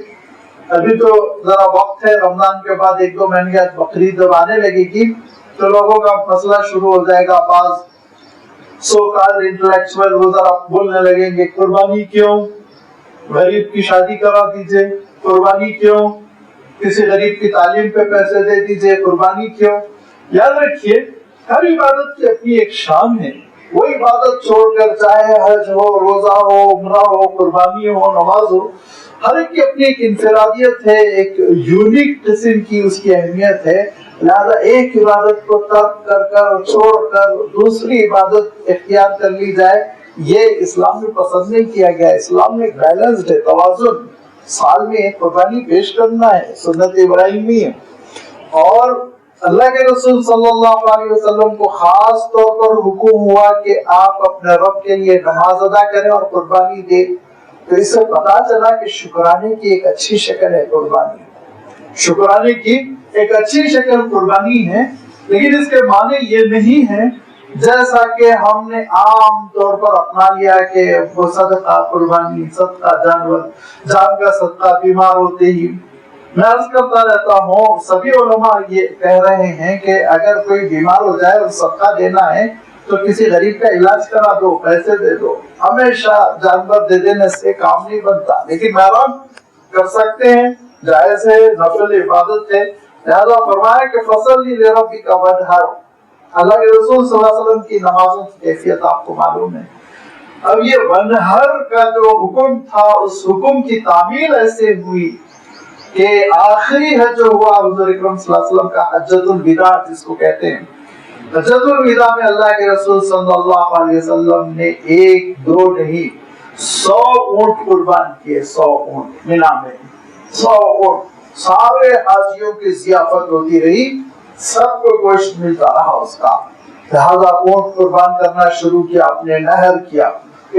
ابھی تو ذرا وقت ہے، رمضان کے بعد 1-2 مہینے کے بعد بقرعید جب آنے لگے گی تو لوگوں کا مسئلہ شروع ہو جائے گا. بعض سو کالڈ انٹلیکچوئل وہ ذرا بولنے لگیں گے قربانی کیوں، غریب کی شادی کرا دیجیے، قربانی کیوں، کسی غریب کی تعلیم پہ پیسے دے دیجیے، قربانی کیوں. یاد رکھیے ہر عبادت کی اپنی ایک شان ہے. وہ عبادت چھوڑ کر چاہے حج ہو، روزہ ہو، عمرہ ہو، قربانی ہو، نماز ہو، ہر ایک کی اپنی ایک انفرادیت ہے، ایک یونیک قسم کی اس کی اہمیت ہے. لہذا ایک عبادت کو ترک کر کر چھوڑ کر دوسری عبادت اختیار کر لی جائے، یہ اسلام میں پسند نہیں کیا گیا. اسلام میں بیلنسڈ ہے، توازن. سال میں ایک قربانی پیش کرنا ہے، سنت ابراہیمی ہے. اور اللہ کے رسول صلی اللہ علیہ وسلم کو خاص طور پر حکم ہوا کہ آپ اپنے رب کے لیے نماز ادا کریں اور قربانی دیں. تو اس سے پتا چلا کہ شکرانے کی ایک اچھی شکل ہے قربانی. شکرانے کی ایک اچھی شکل قربانی ہے، لیکن اس کے معنی یہ نہیں ہے جیسا کہ ہم نے عام طور پر اپنا لیا کہ وہ صدقہ قربانی، صدقہ جانور، جان کا صدقہ بیمار ہوتے ہی میں عرض کرتا رہتا ہوں سبھی علماء یہ کہہ رہے ہیں کہ اگر کوئی بیمار ہو جائے اور صدقہ دینا ہے تو کسی غریب کا علاج کرا دو، پیسے دے دو، ہمیشہ جانور دے دینے سے کام نہیں بنتا، لیکن مہربان کر سکتے ہیں، جائز ہے، نفل عبادت ہے، لہذا فرمایا کہ فصلی لربک وانحر۔ اللہ کے رسول صلی اللہ علیہ وسلم کی نمازوں کی کیفیت آپ کو معلوم ہے۔ اب یہ وانحر کا جو حکم تھا اس حکم کی تعمیل ایسے ہوئی کہ آخری حج جو ہوا حضور اکرم صلی اللہ علیہ وسلم کا حجۃ الوداع جس کو کہتے ہیں، حجۃ الوداع میں اللہ کے رسول صلی اللہ علیہ وسلم نے 1 2 نہیں 100 اونٹ قربان کیے، 100 اونٹ مینا میں، 100 اونٹ، سارے حاجیوں کی ضیافت ہوتی رہی، سب کو گوشت ملتا رہا اس کا، لہذا اونٹ قربان کرنا شروع کیا، اپنے نہر کیا،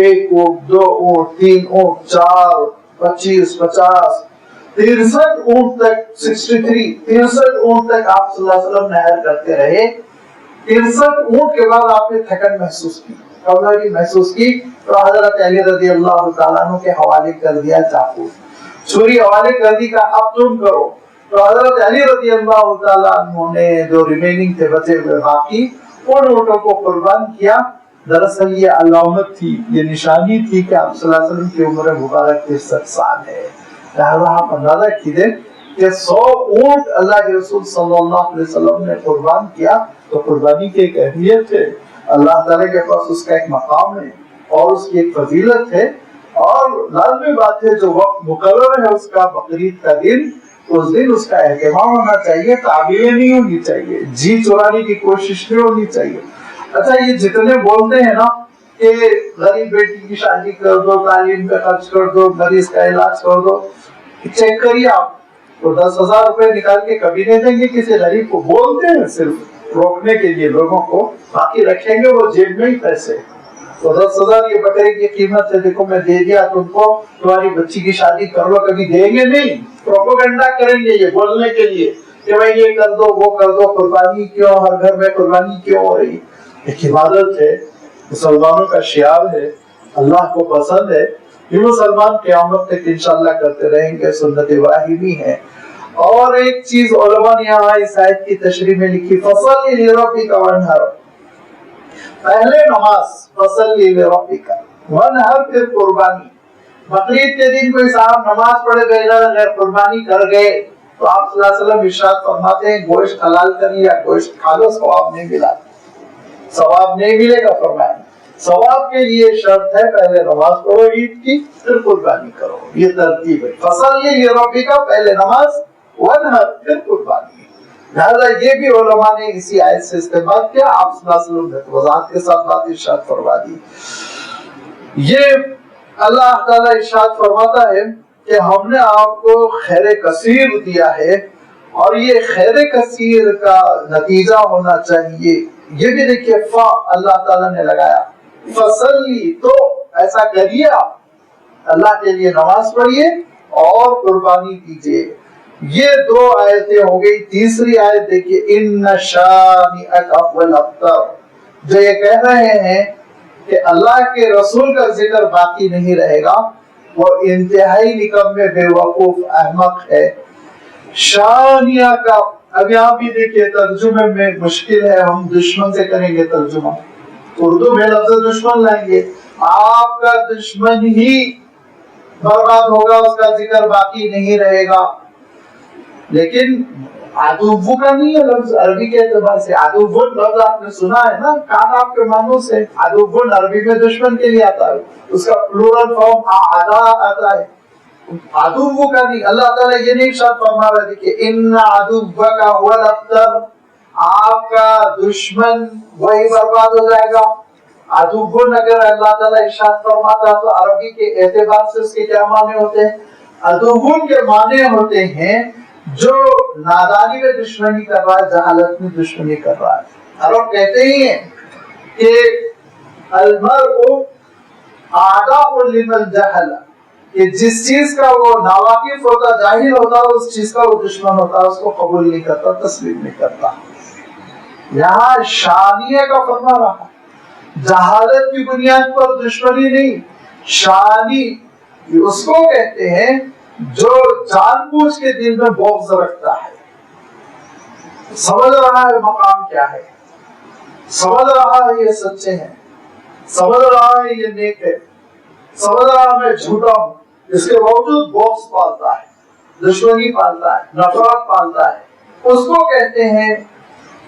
1 اونٹ 2 اونٹ 3 اونٹ 4 25 50 63 اونٹ تک 63 اونٹ تک آپ صلی اللہ علیہ وسلم نہر کرتے رہے۔ 63 اونٹ کے بعد آپ نے تھکن محسوس کی، کمزوری محسوس کی، تو حضرت علی رضی اللہ تعالیٰ عنہ کے حوالے کر دیا چاقو، چھری حوالے کر دی، کا اب تم کرو، تو حضرت علی رضی اللہ تعالیٰ عنہ نے جو ریمیننگ تھے بچے ہوئے باقی ان اونٹوں کو قربان کیا۔ دراصل یہ علامت تھی، یہ نشانی تھی کہ آپ صلی اللہ علیہ وسلم کی عمر مبارک 63 سال ہے، لہذا آپ اندازہ کیجئے کہ 100 اونٹ اللہ کے رسول صلی اللہ علیہ وسلم نے قربان کیا، تو قربانی کی ایک اہمیت ہے، اللہ تعالیٰ کے پاس اس کا ایک مقام ہے اور اس کی ایک فضیلت ہے، اور لازمی بات ہے جو وقت مقرر ہے اس کا بقرعید کا دن، اس دن اس کا اہتمام ہونا چاہیے، تعبیریں نہیں ہونی چاہیے، جی چورانے کی کوشش نہیں ہونی چاہیے۔ اچھا یہ جتنے بولتے ہیں نا کہ غریب بیٹی کی شادی کر دو، تعلیم پہ خرچ کر دو، مریض کا علاج کر دو، چیک کریے آپ تو 10,000 روپے نکال کے کبھی نہیں دیں گے کسی غریب کو، بولتے ہیں صرف روکنے کے لیے لوگوں کو، باقی رکھیں گے وہ جیب میں ہی پیسے، تو 10,000 یہ بکرے کی قیمت ہے، دیکھو میں دے دیا تم کو، تمہاری بچی کی شادی کر لو، کبھی دیں گے نہیں، پروپیگنڈا کریں گے یہ بولنے کے لیے کہ بھائی یہ کر دو وہ کر دو، قربانی کیوں، ہر گھر میں قربانی کیوں ہو رہی؟ ایک عبادت ہے، مسلمانوں کا شعار ہے، اللہ کو پسند ہے، یہ مسلمان قیامت تک انشاءاللہ کرتے رہیں گے، سنت ابراہیمی ہے۔ اور ایک چیز علماء نے یہاں اس آیت کی تشریح میں لکھی، فصل لربک وانحر، پہلے نماز فصل لربک وانحر، پھر قربانی۔ بقرعید کے دن کوئی صاحب نماز پڑھے بغیر قربانی کر گئے تو آپ صلی اللہ علیہ وسلم ارشاد فرماتے ہیں گوشت حلال کر لیا، گوشت کھا لو، ثواب نہیں ملا، ثواب نہیں ملے گا، فرمایا ثواب کے لیے شرط ہے پہلے نماز پڑھو عید کی، پھر قربانی کرو، یہ ترتیب ہے، فصل لربک، پہلے نماز، وانحر، پھر قربانی۔ لہذا یہ بھی علماء نے اسی آیت سے استعمال کیا، آپ صلی اللہ علیہ وسلم نے وضاحت کے ساتھ بات ارشاد فرما دی۔ یہ اللہ تعالیٰ ارشاد فرماتا ہے کہ ہم نے آپ کو خیر کثیر دیا ہے، اور یہ خیر کثیر کا نتیجہ ہونا چاہیے، یہ بھی دیکھیے فا اللہ تعالیٰ نے لگایا، فصلی، تو ایسا کریے آپ، اللہ کے لیے نماز پڑھیے اور قربانی کیجیے۔ یہ 2 آیتیں ہو گئی۔ تیسری آیت دیکھیے، ان شانئک هو الابتر، جو یہ کہہ رہے ہیں کہ اللہ کے رسول کا ذکر باقی نہیں رہے گا، وہ انتہائی نکمے بے وقوف احمق ہے۔ شانیہ کا اب یہاں بھی دیکھیے ترجمے میں مشکل ہے، ہم دشمن سے کریں گے ترجمہ، اردو میں لفظ دشمن لائیں گے، آپ کا دشمن ہی برباد ہوگا، اس کا ذکر باقی نہیں رہے گا۔ لیکن عدو کا نہیں ہے لفظ عربی کے اعتبار سے، عدو لفظ آپ نے سنا ہے نا، کان آپ کے معنوں سے، عدو عربی میں دشمن کے لیے آتا ہے، اس کا پلورل فارم اعداء آتا ہے، عدو کا نہیں۔ اللہ تعالیٰ یہ نہیں ارشاد فرما رہا ہے کہ ان عدوک هو الابتر، آپ کا دشمن وہی برباد ہو جائے گا۔ عدو اگر اللہ تعالیٰ ارشاد فرماتا تو عربی کے اعتبار سے اس کے کیا معنی ہوتے ہیں؟ عدو کے معنی ہوتے ہیں جو نادانی میں دشمنی کر رہا ہے، جہالت میں دشمنی کر رہا ہے۔ عرب کہتے ہی ہیں کہ المرء اعداء لمن جہل، کہ جس چیز کا وہ ناواقف ہوتا، جاہل ہوتا، اس چیز کا وہ دشمن ہوتا، اس کو قبول نہیں کرتا، تسلیم نہیں کرتا۔ یہاں شانیہ کا فرما رہا، جہالت کی بنیاد پر دشمنی نہیں، شانی اس کو کہتے ہیں جو جان بوجھ کے دل میں بغض رکھتا ہے، سمجھ رہا ہے مقام کیا ہے، سمجھ رہا ہے یہ سچے ہیں، سمجھ رہا ہے یہ نیک ہے، سمجھ رہا میں جھوٹا ہوں، اس کے باوجود بغض پالتا ہے، دشمنی پالتا ہے، نفرت پالتا ہے، اس کو کہتے ہیں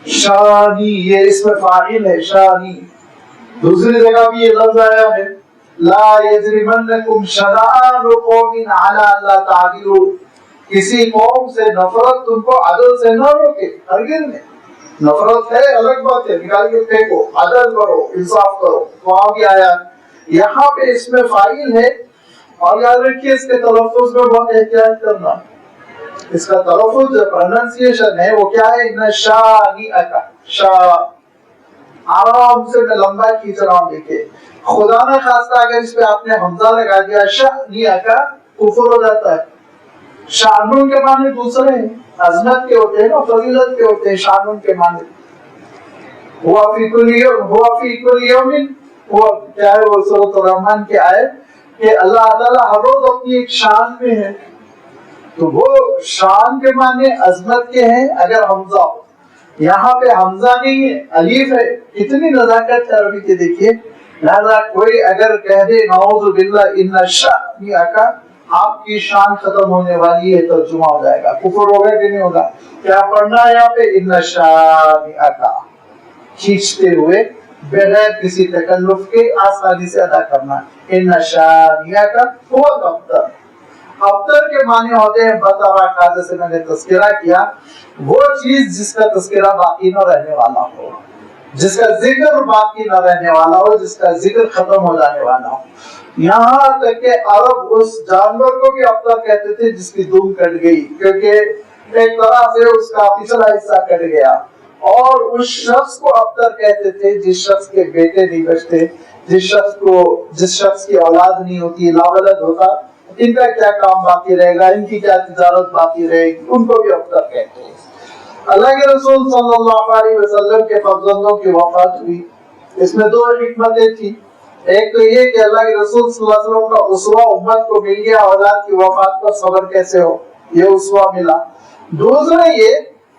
شانی. یہ اس میں فاعل ہے شانی. دوسری جگہ بھی یہ لفظ آیا ہے لا یجرمنکم شنآن قوم علی الا تعدلوا، کسی قوم سے نفرت تم کو عدل سے نہ روکے. ہرگز نہیں. نفرت ہے الگ بات ہے، نکال کے پھینکو، عدل کرو، انصاف کرو. وہاں بھی آیا. یہاں پہ اس میں فاعل ہے، اور یاد رکھیے اس کے تلفظ میں بہت احتیاط کرنا. اس کا تلفظ جو پروننسیشن ہے وہ کیا ہے؟ ان شانئک. شا آرام سے میں لمبا کھینچ رہا ہوں. دیکھیے خدا نہ خواستہ اگر اس پہ آپ نے حمزہ لگا دیا شانئک، کفر ہو جاتا ہے. شانون کے معنی دوسرے ہیں، عظمت کے ہوتے ہیں نا، فضیلت کے ہوتے ہیں. شانون کے معنی ہوا فی کل یوم، ہوا کیا ہے وہ سورۃ الرحمن کی آیت کہ اللہ تعالیٰ ہر روز اپنی ایک شان میں ہے. تو وہ شان کے معنی عظمت کے ہیں اگر حمزہ ہو. یہاں پہ حمزہ نہیں ہے، الف ہے. اتنی نزاکت ہے عربی کی. دیکھیے لہذا کوئی اگر کہہ دے نعوذ باللہ ان شانئک، آپ کی شان ختم ہونے والی ہے، ترجمہ ہو جائے گا. کفر ہوگا کہ نہیں ہوگا؟ کیا پڑھنا ہے یہاں پہ؟ ان شانئک، کھینچتے ہوئے بغیر کسی تکلف کے آسانی سے ادا کرنا. ان شانئک هو الابتر. ابتر کے معنی ہوتے ہیں بطرہ کا، جیسے میں نے تذکرہ کیا، وہ چیز جس کا تذکرہ باقی نہ رہنے والا ہو، جس کا ذکر باقی نہ رہنے والا ہو، جس کا ذکر ختم ہو جانے والا ہو. یہاں تک کہ عرب اس جانور کو بھی ابتر کہتے تھے جس کی دم کٹ گئی، کیونکہ ایک طرح سے اس کا پچھلا حصہ کٹ گیا. اور اس شخص کو ابتر کہتے تھے جس شخص کے بیٹے نہیں بچتے، جس شخص کی اولاد نہیں ہوتی، لاولد ہوتا. ان کا کیا کام باقی رہے گا، ان کی کیا تجارت باقی رہے گی، ان کو بھی ابتر کہتے ہیں. اللہ کے رسول صلی اللہ علیہ وسلم کے فرزندوں کی وفات ہوئی. اس میں دو حکمتیں تھیں. ایک تو یہ کہ اللہ کے رسول صلی اللہ علیہ وسلم کا اسوہ امت کو مل گیا، اولاد کی وفات پر صبر کیسے ہو، یہ اسوہ ملا. دوسرا یہ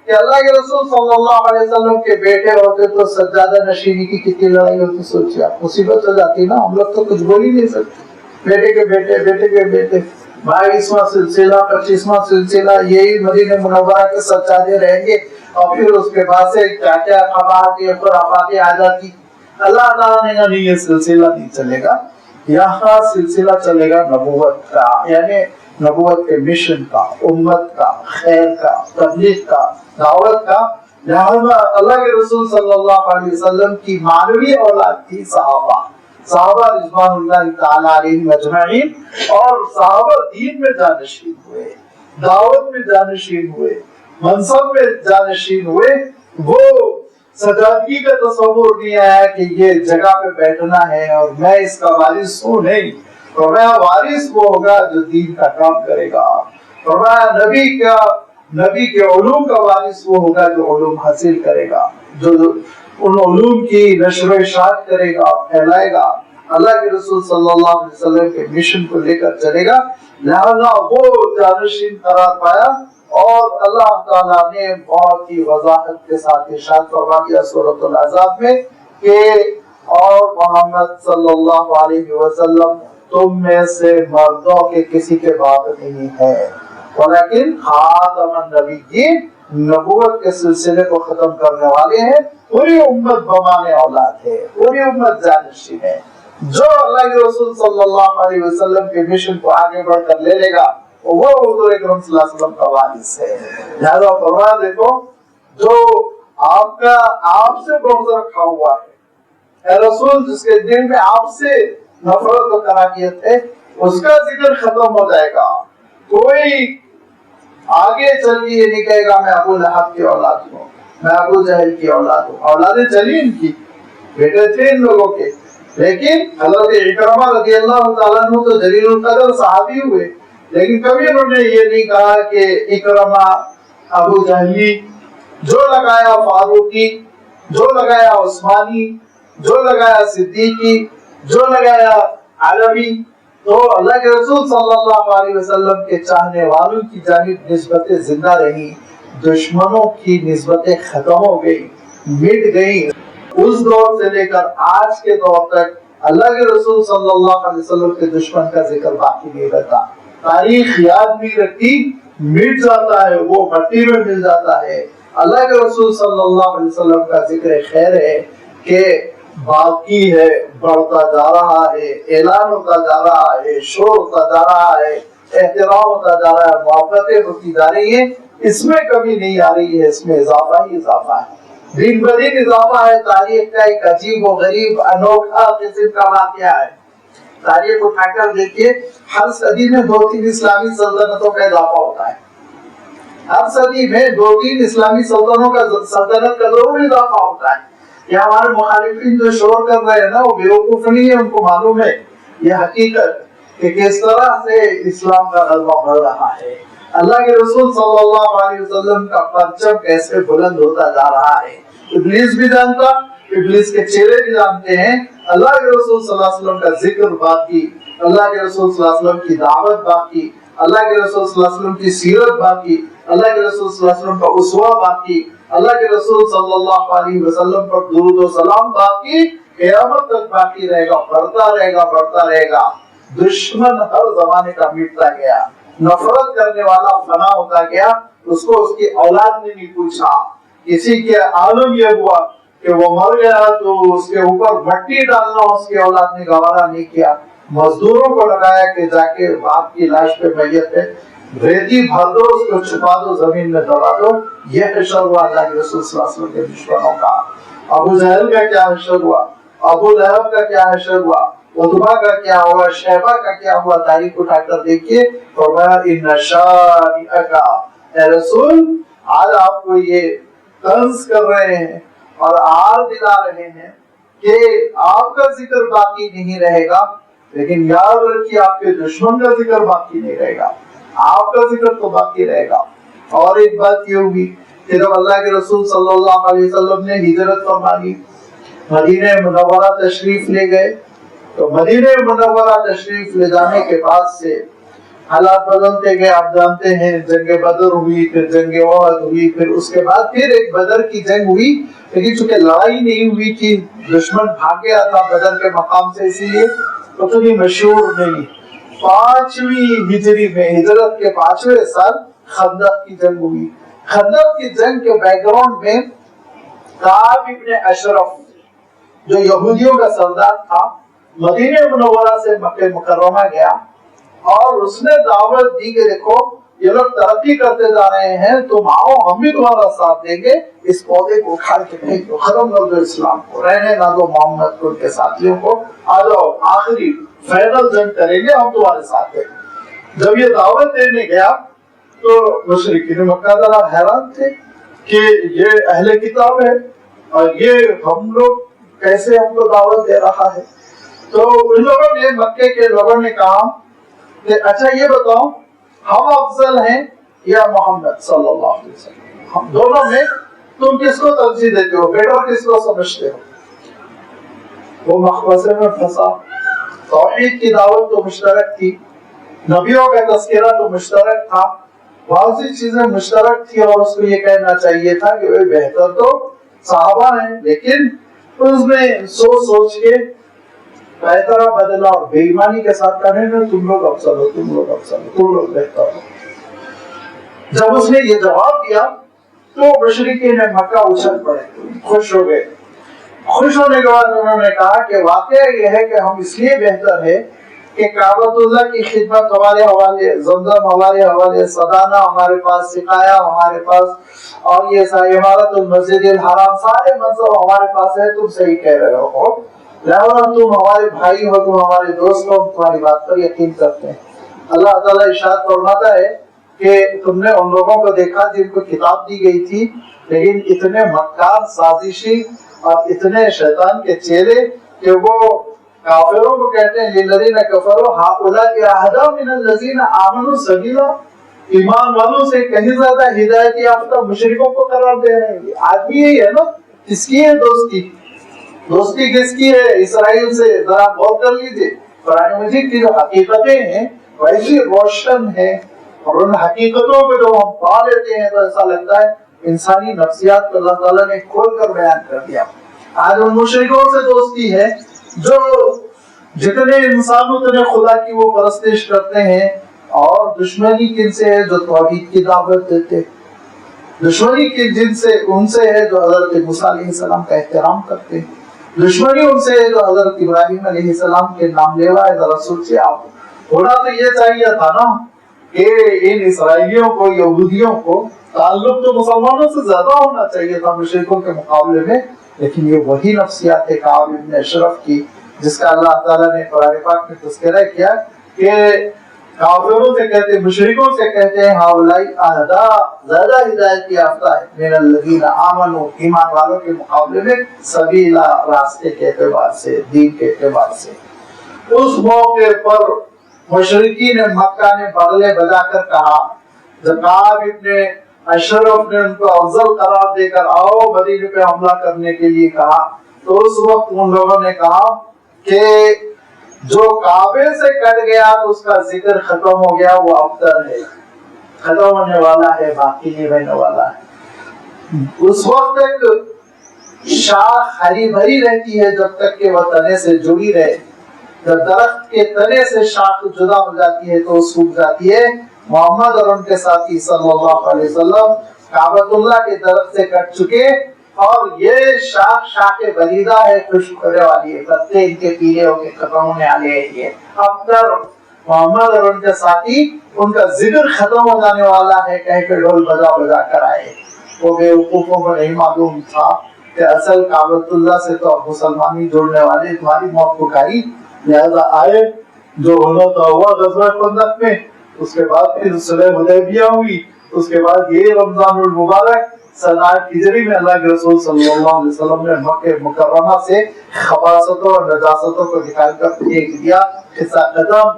کہ اللہ کے رسول صلی اللہ علیہ وسلم کے بیٹے ہوتے تو سجادہ نشینی کی کتنی لڑائی ہوتی. سوچیے آپ، مصیبت ہو جاتی نا. ہم لوگ تو کچھ بول ہی نہیں سکتے. بیٹے کے بیٹے، بیٹے کے بیٹے، 22واں سلسلہ، 25واں سلسلہ، یہی مدینہ منورہ کے سجادے رہیں گے. اور پھر اس کے بعد سے کیا کیا خبرات خرافات آ جاتی. اللہ تعالیٰ نے کہا نہیں، یہ سلسلہ نہیں چلے گا. یہاں سلسلہ چلے گا نبوت کا، یعنی نبوت کے مشن کا، امت کا، خیر کا، تبلیغ کا، دعوت کا. لہذا اللہ کے رسول صلی اللہ علیہ وسلم کی معنوی اولاد تھی صحابہ رضوان اللہ تعالی علیہم اجمعین. اور صحابہ دین میں جانشین ہوئے، دعوت میں جانشین ہوئے، منصب میں جانشین ہوئے. وہ سجادگی کا تصور نہیں آیا کہ یہ جگہ پہ بیٹھنا ہے اور میں اس کا وارث ہوں. نہیں، فرمایا وارث وہ ہوگا جو دین کا کام کرے گا. فرمایا نبی کے علوم کا وارث وہ ہوگا جو علوم حاصل کرے گا، جو ان علوم کی نشر و اشاعت کرے گا، پھیلائے گا، اللہ کے رسول صلی اللہ علیہ وسلم کے مشن کو لے کر چلے گا. لہذا وہ جانشین قرار پایا. اور اللہ تعالیٰ نے بہت ہی وضاحت کے ساتھ ارشاد فرما دیا سورۃ الاحزاب میں کہ اور محمد صلی اللہ علیہ وسلم تم میں سے مردوں کے کسی کے باپ نہیں ہے، ولیکن خاتم النبیین، نبوت کے سلسلے کو ختم کرنے والے ہیں. پوری امت بمانے اولاد ہے، پوری امت جانشین ہے. جو اللہ کے رسول صلی اللہ علیہ وسلم کے مشن کو آگے بڑھ کر لے لے گا وہ حضور اکرم صلی اللہ علیہ وسلم کا وارث ہے. لہذا فرمایا دیکھو جو آپ سے بغض رکھا ہوا ہے، اے رسول جس کے دل میں آپ سے نفرت و کراہیت ہے، اس کا ذکر ختم ہو جائے گا. کوئی آگے چل کے یہ نہیں کہے گا میں ابو لہب کی اولاد ہوں، میں ابو جہل کی اولاد ہوں. اولادیں چلی ان کی، بیٹے تھے ان لوگوں کے. لیکن حضرت اکرمہ رضی اللہ تعالیٰ عنہ تو جلیل القدر صحابی ہوئے، لیکن کبھی انہوں نے یہ نہیں کہا کہ اکرمہ ابو جہلی. جو لگایا فاروقی، جو لگایا عثمانی، جو لگایا صدیقی، جو لگایا علوی، تو اللہ کے رسول صلی اللہ علیہ وسلم کے چاہنے والوں کی جانب نسبتیں زندہ رہی، دشمنوں کی نسبتیں ختم ہو گئی، مٹ گئی۔ اس دور سے لے کر آج کے دور تک اللہ کے رسول صلی اللہ علیہ وسلم کے دشمن کا ذکر باقی نہیں رہتا۔ تاریخ یاد نہیں رکھتی، مٹ جاتا ہے، وہ مٹی میں مل جاتا ہے۔ اللہ کے رسول صلی اللہ علیہ وسلم کا ذکر خیر ہے کہ باقی ہے، بڑھتا جا رہا ہے، اعلان ہوتا جا رہا ہے، شور ہوتا جا رہا ہے، احترام ہوتا جا رہا ہے، محبتیں ہوتی جا رہی ہیں، اس میں کمی نہیں آ رہی ہے، اس میں اضافہ ہی اضافہ ہے، دن بدن اضافہ ہے۔ تاریخ کا ایک عجیب و غریب انوکھا قسم کا واقعہ ہے۔ تاریخ اٹھا کر دیکھیے، ہر صدی میں 2-3 اسلامی سلطنتوں کا اضافہ ہوتا ہے، ہر صدی میں 2-3 اسلامی سلطنت کا ضرور اضافہ ہوتا ہے۔ یہ ہمارے مخالفین جو شور کر رہے ہیں نا، وہ بیوقوف نہیں ہے، ان کو معلوم ہے یہ حقیقت کہ کس طرح سے اسلام کا غلبہ بڑھ رہا ہے، اللہ کے رسول صلی اللہ علیہ وسلم کا پرچم کیسے بلند ہوتا جا رہا ہے۔ ابلیس بھی جانتا، ابلیس کے چیلے بھی جانتے ہیں، اللہ کے رسول صلی اللہ علیہ وسلم کا ذکر باقی، اللہ کے رسول صلی اللہ علیہ وسلم کی دعوت باقی، اللہ کے رسول صلی اللہ علیہ وسلم کی سیرت باقی، اللہ کے رسول صلی اللہ علیہ وسلم کا اسوہ باقی، اللہ کے رسول صلی اللہ علیہ وسلم پر درود و سلام باقی، قیامت تک باقی رہے گا، بڑھتا رہے گا، بڑھتا رہے گا۔ دشمن ہر زمانے کا مٹتا گیا، نفرت کرنے والا فنا ہوتا گیا، اس کو اس کی اولاد نے نہیں پوچھا۔ کسی کے عالم یہ ہوا کہ وہ مر گیا تو اس کے اوپر مٹی ڈالنا اس کی اولاد نے گوارا نہیں کیا، مزدوروں کو لگایا کہ جا کے باپ کی لاش پہ میت ہے، ریتی بھر دو، اس کو چھپا دو، زمین میں دبا دو۔ یہ حشر ہوا اللہ کے رسول صلی اللہ علیہ وسلم کے دشمنوں کا۔ ابو جہل کا کیا حشر ہوا، ابو لہب کا کیا حشر ہوا، عتبہ کا کیا ہوا، شیبہ کا کیا ہوا، تاریخ اٹھا کر دیکھیے۔ فرمایا ان شانئک، اے رسول آج آپ کو یہ طنز کر رہے ہیں اور آر دلا رہے ہیں کہ آپ کا ذکر باقی نہیں رہے گا، لیکن یاد رکھیے آپ کے دشمن کا ذکر باقی نہیں رہے گا، آپ کا ذکر تو باقی رہے گا۔ اور ایک بات یہ ہوگی کہ جب اللہ کے رسول صلی اللہ علیہ وسلم نے ہجرت فرمانی، مدینہ منورہ تشریف لے گئے، تو مدینہ منورہ تشریف لے جانے کے بعد سے حالات بدلتے گئے۔ آپ جانتے ہیں جنگ بدر ہوئی، پھر جنگ احد ہوئی، پھر اس کے بعد پھر ایک بدر کی جنگ ہوئی، لیکن چونکہ لڑائی نہیں ہوئی تھی، دشمن بھاگ گیا تھا بدر کے مقام سے، اسی لیے اتنی مشہور نہیں۔ 5ویں ہجری میں، ہجرت کے 5ویں سال خندق کی جنگ ہوئی۔ خندق کی جنگ کے بیک گراؤنڈ میں کعب ابن اشرف جو یہودیوں کا سردار تھا، مدینہ منورہ سے مکہ مکرمہ گیا اور اس نے دعوت دی کہ دیکھو یہ لوگ ترقی کرتے جا رہے ہیں، تم آؤ، ہم بھی تمہارا ساتھ دیں گے، اس پودے کو اکھاڑ کے پھینک دو، ختم کر دو اسلام کو، رہنے نہ دو محمد کو، ان کے ساتھیوں کو، آ جاؤ آخری فائنل جنگ کریں گے، ہم تمہارے ساتھ ہیں۔ جب یہ دعوت دینے گیا تو مشرکین مکہ ذرا حیران تھے کہ یہ اہل کتاب ہے اور یہ ہم لوگ کیسے ہم کو دعوت دے رہا ہے۔ تو ان لوگوں نے، مکے کے لوگوں نے کہا کہ اچھا یہ بتاؤ ہم افضل ہیں یا محمد صلی اللہ علیہ وسلم، ہم دونوں میں تم کس کو ترجیح دیتے ہو، بیٹر کس کو سمجھتے ہو؟ وہ مخبصے میں پھنسا۔ توحید کی دعوت تو مشترک تھی، نبیوں کا تذکرہ تو مشترک تھا، بہت سی چیزیں مشترک تھی، اور اس کو یہ کہنا چاہیے تھا کہ بہتر تو صحابہ ہیں، لیکن اس میں سوچ سوچ کے بہترہ بدلا اور بے ایمانی کے ساتھ کہنے میں تم لوگ افضل ہو، تم لوگ افضل ہو، تم لوگ بہتر ہو۔ جب اس نے یہ جواب دیا تو مشرکین مکہ اچھل پڑے، خوش ہو گئے۔ خوش ہونے کے بعد انہوں نے کہا کہ واقعہ یہ ہے کہ ہم اس لیے بہتر ہے کہ کعبۃ اللہ کی خدمت ہمارے حوالے، زمزم ہمارے حوالے، سدانہ ہمارے پاس، سقایا ہمارے پاس، اور یہ عمارت المسجد الحرام، سارے منصب ہمارے پاس ہے، تم صحیح کہہ رہے ہو، لہذا تم ہمارے بھائی ہو، تم ہمارے دوست ہو، ہم تمہاری بات پر یقین کرتے ہیں۔ اللہ تعالیٰ ارشاد فرماتا ہے کہ تم نے ان لوگوں کو دیکھا جن کو کتاب دی گئی تھی، لیکن اتنے مکار، سازشی اور اتنے شیطان کے چیلے کہ وہ کافروں کو کہتے ہیں للذین کفروا ہؤلاء اہدی من الذین آمنوا سبیلا، ایمان والوں سے کہیں زیادہ ہدایت یافتہ مشرکوں کو قرار دے رہے ہیں۔ آدمی یہی ہے نا، کس کی ہے دوستی؟ دوستی کس کی ہے؟ اسرائیل سے، ذرا غور کر لیجئے، قرآن مجید کی جو حقیقتیں ہیں ویسی روشن ہے، اور ان حقیقتوں کو جو ہم پا لیتے ہیں تو ایسا لگتا ہے انسانی نفسیات کو اللہ تعالیٰ نے کھول کر بیان کر دیا۔ آج ان مشرکوں سے دوستی ہے جو جتنے انسان اتنے خدا کی وہ پرستش کرتے ہیں، اور دشمنی کن سے ہے جو توحید کی دعوت دیتے، دشمنی کی جن سے ان سے ہے جو حضرت موسیٰ علیہ السلام کا احترام کرتے ہیں، دشمنی ان سے ہے جو حضرت ابراہیم علیہ السلام کے نام لیوا ہے۔ ذرا سوچیے آپ، ہونا تو یہ چاہیے تھا نا کہ ان اسرائیلیوں کو، یہودیوں کو تعلق تو مسلمانوں سے زیادہ ہونا چاہیے تھا مشرکوں کے مقابلے میں، لیکن یہ وہی نفسیات ہے کعب بن اشرف کی جس کا اللہ تعالیٰ نے قرآن پاک میں تذکرہ کیا کہ کافروں سے کہتے، مشرکوں سے کہتے ہیں ہؤلاء اہدی، زیادہ ہدایت یافتہ ہے من الذین آمنوا، ایمان والوں کے مقابلے میں سبیلا، راستے کے اعتبار سے، دین کے اعتبار سے۔ اس موقع پر مشرکین مکہ نے بغلے بجا کر کہا، جب کعب ابن اشرف نے ان کو افضل قرار دے کر آؤ مدینے پہ حملہ کرنے کے لیے کہا، تو اس وقت ان لوگوں نے کہا کہ جو کعبے سے کٹ گیا تو اس کا ذکر ختم ہو گیا، وہ ابتر ہے، ختم ہونے والا ہے، باقی نہیں رہنے والا ہے۔ اس وقت تک شاخ ہری بھری رہتی ہے جب تک کہ وہ تنے سے جڑی رہے، جب درخت کے تنے سے شاخ جدا ہو جاتی ہے تو وہ سوکھ جاتی ہے۔ محمد اور ان کے ساتھی صلی اللہ علیہ وسلم کعبۃ اللہ کے درخت سے کٹ چکے، اور یہ شاخ بریدہ ہے، خشک ہونے والی ہے، پتے ان کے پیلے ہو کے ختم ہونے والے ہیں۔ یہ اب تک محمد اور ان کے ساتھی ان کا ذکر ختم ہو جانے والا ہے کہہ کے ڈھول بجا بجا کر آئے۔ وہ بیوقوفوں کو نہیں معلوم تھا کہ اصل کعبۃ اللہ سے تو مسلمانی جوڑنے والے تمہاری موت پکاری، لہذا آئے، جو ہونا تھا ہوا غزوہ خندق میں، اس کے بعد پھر صلح حدیبیہ ہوئی، اس کے بعد یہ رمضان المبارک سن 8 ہجری میں اللہ کے رسول صلی اللہ علیہ وسلم نے مکہ مکرمہ سے خباثتوں اور نجاستوں کو نکال کر پھینک دیا، قصہ ختم۔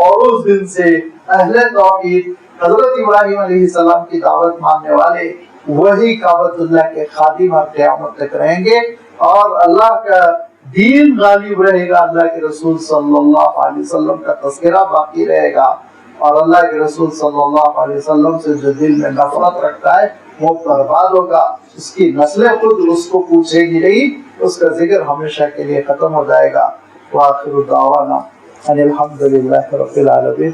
اور اس دن سے اہل توحید حضرت ابراہیم علیہ السلام کی دعوت ماننے والے وہی کعبۃ اللہ کے خادم اب قیامت تک رہیں گے، اور اللہ کا دین غالب رہے گا، اللہ کے رسول صلی اللہ علیہ وسلم کا تذکرہ باقی رہے گا، اور اللہ کے رسول صلی اللہ علیہ وسلم سے جو دل میں نفرت رکھتا ہے وہ برباد ہوگا، اس کی نسلیں خود اس کو پوچھے گی نہیں، اس کا ذکر ہمیشہ کے لیے ختم ہو جائے گا۔ وآخر دعوانا ان الحمد للہ رب العالمین۔